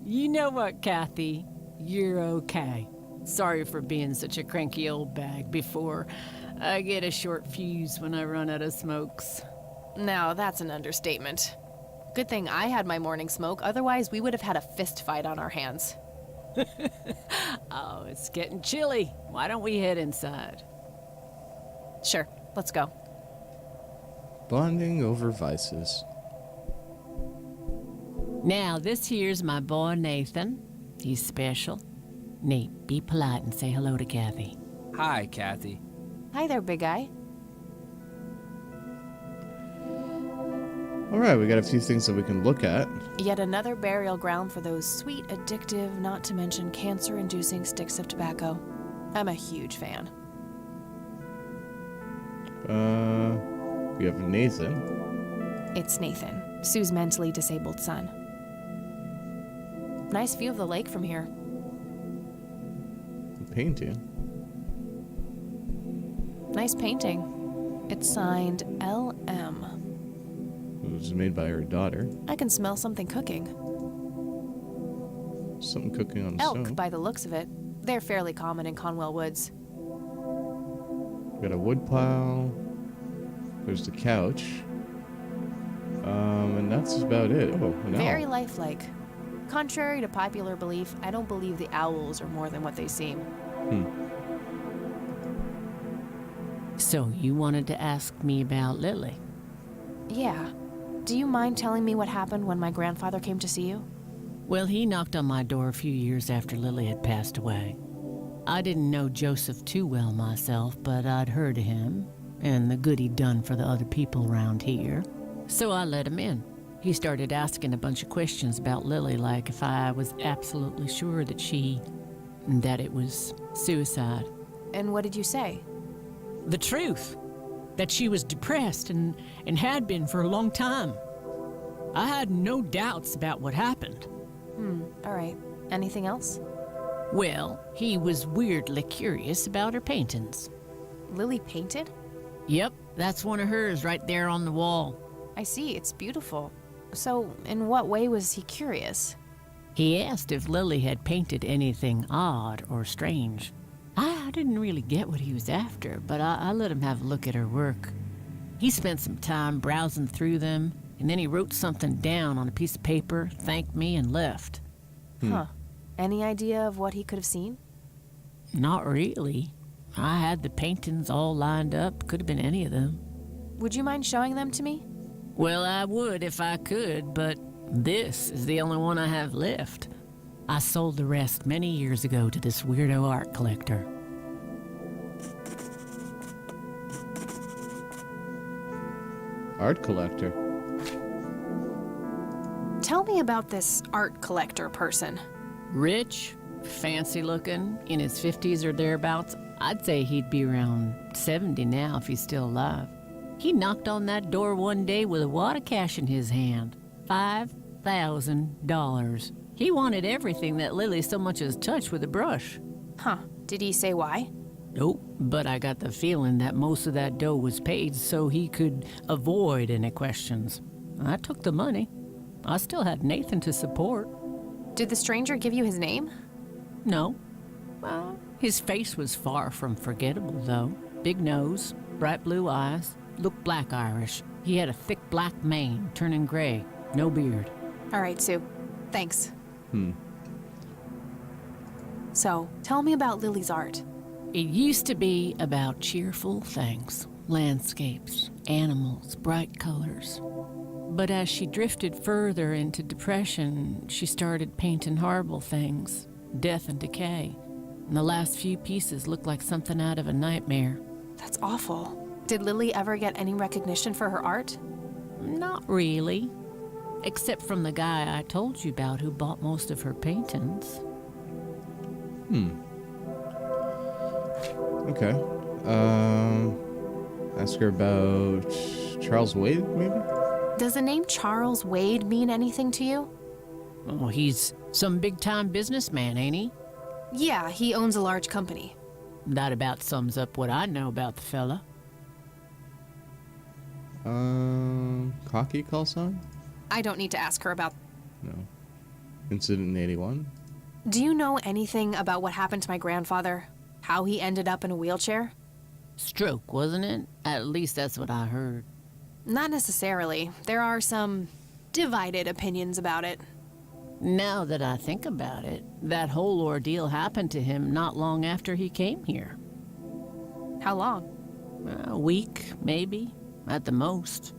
You know what, Kaythy? You're okay. Sorry for being such a cranky old bag before. I get a short fuse when I run out of smokes. Now, that's an understatement. Good thing I had my morning smoke, otherwise we would have had a fist fight on our hands. Oh, it's getting chilly. Why don't we head inside? Sure, let's go. Bonding over vices. Now, this here's my boy Nathan. He's special. Nate, be polite and say hello to Kaythy. Hi, Kaythy. Hi there, big guy. All right, we got a few things that we can look at. Yet another burial ground for those sweet, addictive, not to mention cancer-inducing sticks of tobacco. I'm a huge fan. We have Nathan. It's Nathan, Sue's mentally disabled son. Nice view of the lake from here. Painting. Nice painting. It's signed L.M. It was made by her daughter. I can smell something cooking. Something cooking on the Elk, stove. by the looks of it. They're fairly common in Conwell Woods. We got a wood pile. There's the couch. And that's about it. Oh, an Very owl. lifelike. Contrary to popular belief, I don't believe the owls are more than what they seem. So you wanted to ask me about Lily? Yeah. Do you mind telling me what happened when my grandfather came to see you? Well, he knocked on my door a few years after Lily had passed away. I didn't know Joseph too well myself, but I'd heard of him and the good he'd done for the other people around here. So I let him in. He started asking a bunch of questions about Lily, like if I was absolutely sure that it was suicide. And what did you say? The truth. That she was depressed and had been for a long time. I had no doubts about what happened. All right. Anything else? Well, he was weirdly curious about her paintings. Lily painted? Yep, that's one of hers right there on the wall. I see, it's beautiful. So, in what way was he curious? He asked if Lily had painted anything odd or strange. I didn't really get what he was after, but I let him have a look at her work. He spent some time browsing through them, and then he wrote something down on a piece of paper, thanked me, and left. Huh. Any idea of what he could have seen? Not really. I had the paintings all lined up. Could have been any of them. Would you mind showing them to me? Well, I would if I could, but this is the only one I have left. I sold the rest many years ago to this weirdo art collector. Art collector. Tell me about this art collector person. Rich, fancy looking, in his 50s or thereabouts. I'd say he'd be around 70 now if he's still alive. He knocked on that door one day with a wad of cash in his hand. $5,000. He wanted everything that Lily so much as touched with a brush. Huh. Did he say why? Nope, but I got the feeling that most of that dough was paid so he could avoid any questions. I took the money. I still had Nathan to support. Did the stranger give you his name? No. Well, his face was far from forgettable, though. Big nose, bright blue eyes, looked black Irish. He had a thick black mane, turning gray, no beard. All right, Sue. Thanks. Hmm. So, tell me about Lily's art. It used to be about cheerful things, landscapes, animals, bright colors. But as she drifted further into depression, she started painting horrible things, death and decay. And the last few pieces looked like something out of a nightmare. That's awful. Did Lily ever get any recognition for her art? Not really. Except from the guy I told you about who bought most of her paintings. Okay. Ask her about Charles Wade, maybe? Does the name Charles Wade mean anything to you? Oh, he's some big-time businessman, ain't he? Yeah, he owns a large company. That about sums up what I know about the fella. Cocky call sign? I don't need to ask her about... No. Incident in 81? Do you know anything about what happened to my grandfather? How he ended up in a wheelchair? Stroke, wasn't it? At least that's what I heard. Not necessarily. There are some divided opinions about it. Now that I think about it, that whole ordeal happened to him not long after he came here. How long? A week, maybe, at the most.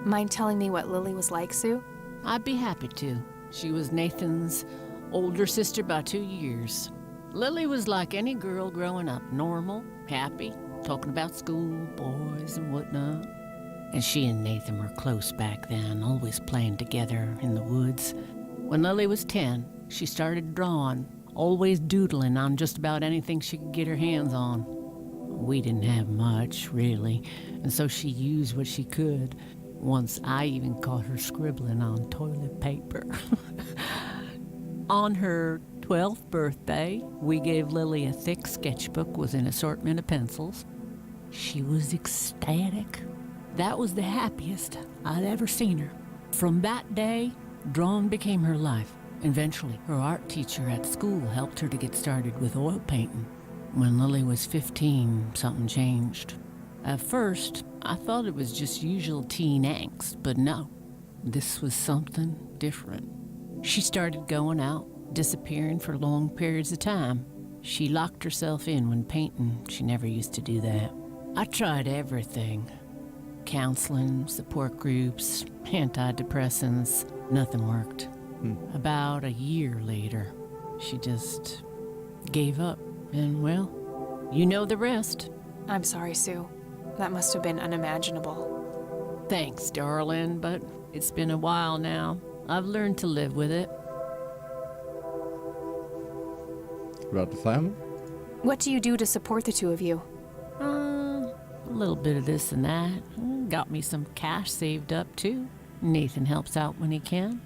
Mind telling me what Lily was like, Sue? I'd be happy to. She was Nathan's older sister by 2 years. Lily was like any girl growing up, normal, happy, talking about school, boys, and whatnot. And she and Nathan were close back then, always playing together in the woods. When Lily was 10, she started drawing, always doodling on just about anything she could get her hands on. We didn't have much, really, and so she used what she could. Once I even caught her scribbling on toilet paper. On her 12th birthday, we gave Lily a thick sketchbook with an assortment of pencils. She was ecstatic. That was the happiest I'd ever seen her. From that day, drawing became her life. Eventually, her art teacher at school helped her to get started with oil painting. When Lily was 15, something changed. At first, I thought it was just usual teen angst, but no, this was something different. She started going out, disappearing for long periods of time. She locked herself in when painting. She never used to do that. I tried everything. Counseling, support groups, antidepressants. Nothing worked. About a year later, she just gave up. And, well, you know the rest. I'm sorry, Sue. That must have been unimaginable. Thanks, darling, but it's been a while now. I've learned to live with it. About the family? What do you do to support the two of you? A little bit of this and that. Got me some cash saved up, too. Nathan helps out when he can.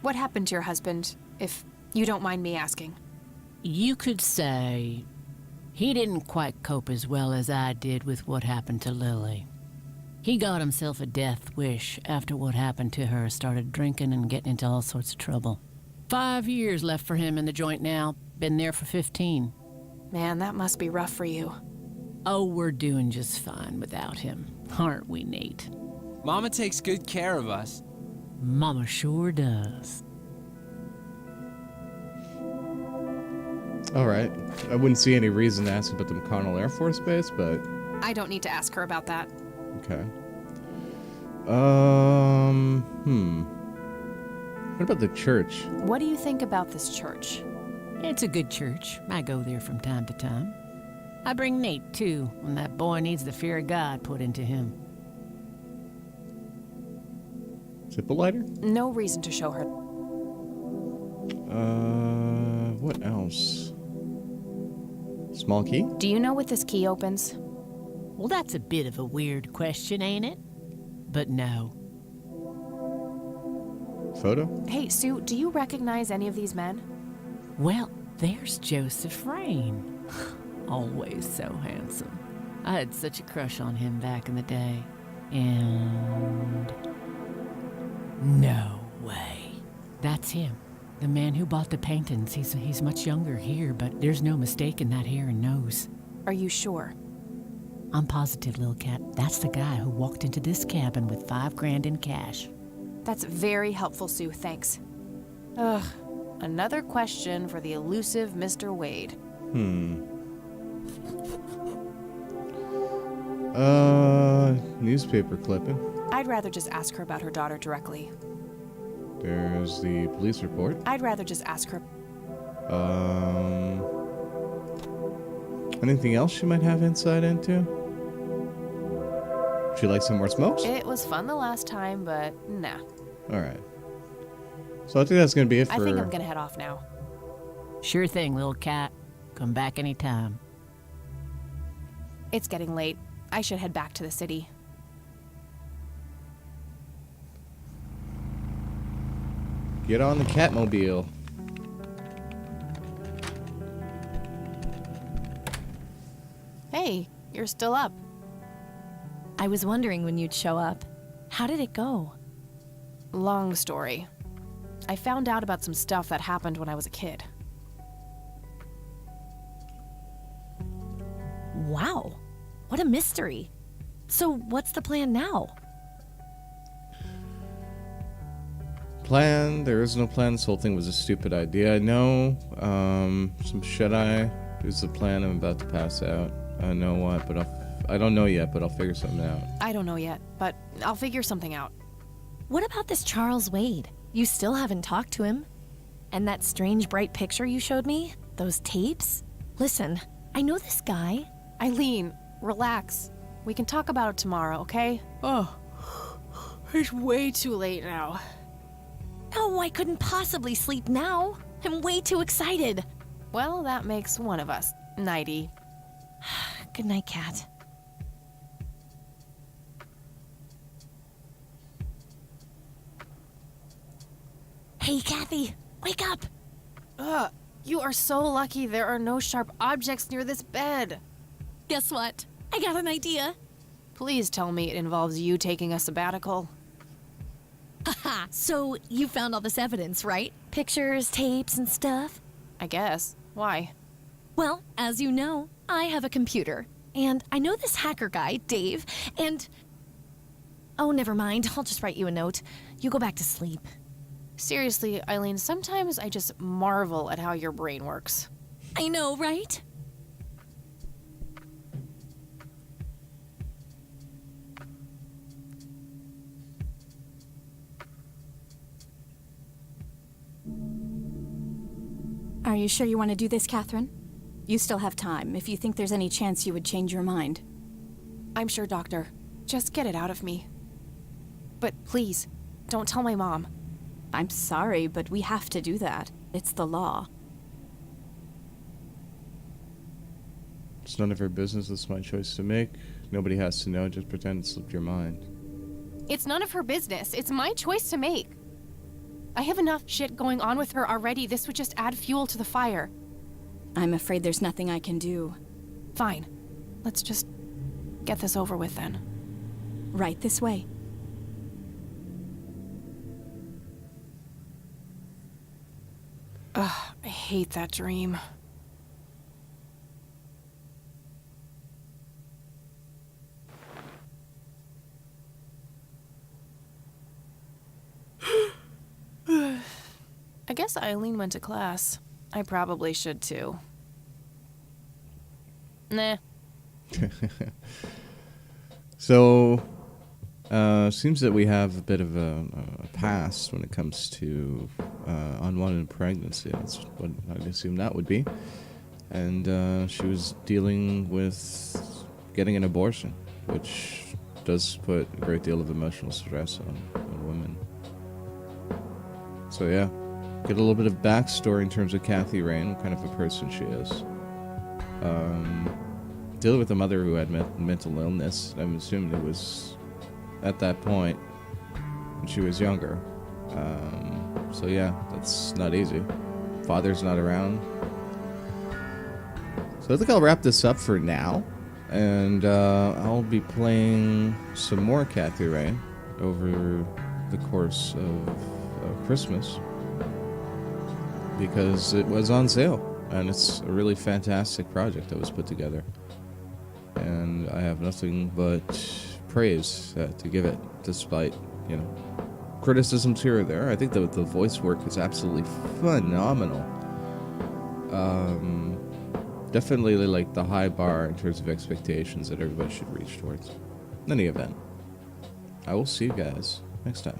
What happened to your husband, if you don't mind me asking? You could say he didn't quite cope as well as I did with what happened to Lily. He got himself a death wish after what happened to her, started drinking and getting into all sorts of trouble. 5 years left for him in the joint now. Been there for 15. Man, that must be rough for you. Oh, we're doing just fine without him, aren't we, Nate? Mama takes good care of us. Mama sure does. All right. I wouldn't see any reason to ask about the McConnell Air Force Base, but... I don't need to ask her about that. Okay. What about the church? What do you think about this church? It's a good church. I go there from time to time. I bring Nate, too, when that boy needs the fear of God put into him. Zippo lighter? No reason to show her. What else? Small key? Do you know what this key opens? Well, that's a bit of a weird question, ain't it? But no. Photo? Hey, Sue, do you recognize any of these men? Well, there's Joseph Rain. Always so handsome. I had such a crush on him back in the day. And That's him. The man who bought the paintings. He's much younger here, but there's no mistaking that hair and nose. Are you sure? I'm positive, little cat. That's the guy who walked into this cabin with $5,000 in cash. That's very helpful, Sue. Thanks. Ugh. Another question for the elusive Mr. Wade. Newspaper clipping. I'd rather just ask her about her daughter directly. There's the police report. I'd rather just ask her. Anything else she might have insight into? Would you like some more smokes? It was fun the last time, but nah. Alright. So I think that's going to be it for... I think I'm going to head off now. Sure thing, little cat. Come back anytime. It's getting late. I should head back to the city. Get on the Catmobile. Hey, you're still up. I was wondering when you'd show up. How did it go? Long story. I found out about some stuff that happened when I was a kid. Wow. What a mystery. So what's the plan now? Plan? There is no plan. This whole thing was a stupid idea. I know. Some shut-eye is the plan. I'm about to pass out. I know what, but I don't know yet, but I'll figure something out. I don't know yet, but I'll figure something out. What about this Charles Wade? You still haven't talked to him. And that strange bright picture you showed me? Those tapes? Listen, I know this guy. Eileen, relax. We can talk about it tomorrow, okay? Oh, it's way too late now. No, I couldn't possibly sleep now. I'm way too excited. Well, that makes one of us. Nighty. Good night, Cat. Hey, Kaythy, wake up! Ugh, you are so lucky there are no sharp objects near this bed. Guess what? I got an idea. Please tell me it involves you taking a sabbatical. Haha, so you found all this evidence, right? Pictures, tapes, and stuff? I guess. Why? Well, as you know, I have a computer. And I know this hacker guy, Dave, and... Oh, never mind. I'll just write you a note. You go back to sleep. Seriously, Eileen, sometimes I just marvel at how your brain works. I know, right? Are you sure you want to do this, Catherine? You still have time, if you think there's any chance you would change your mind. I'm sure, Doctor. Just get it out of me. But please, don't tell my mom. I'm sorry, but we have to do that. It's the law. It's none of her business. It's my choice to make. Nobody has to know. Just pretend it slipped your mind. It's none of her business. It's my choice to make. I have enough shit going on with her already. This would just add fuel to the fire. I'm afraid there's nothing I can do. Fine. Let's just get this over with then. Right this way. Ugh, I hate that dream. I guess Eileen went to class. I probably should too. Nah. So, seems that we have a bit of a past when it comes to unwanted pregnancy. That's what I'd assume that would be. And she was dealing with getting an abortion, which does put a great deal of emotional stress on women. So yeah, get a little bit of backstory in terms of Kaythy Rain, what kind of a person she is. Dealing with a mother who had mental illness. I'm assuming it was at that point when she was younger. So yeah, that's not easy. Father's not around. So I think I'll wrap this up for now. And I'll be playing some more Kaythy Rain over the course of Christmas. because it was on sale, and it's a really fantastic project that was put together. And I have nothing but praise to give it, despite, you know, criticisms here or there. I think the voice work is absolutely phenomenal. Definitely like the high bar in terms of expectations that everybody should reach towards. In any event, I will see you guys next time.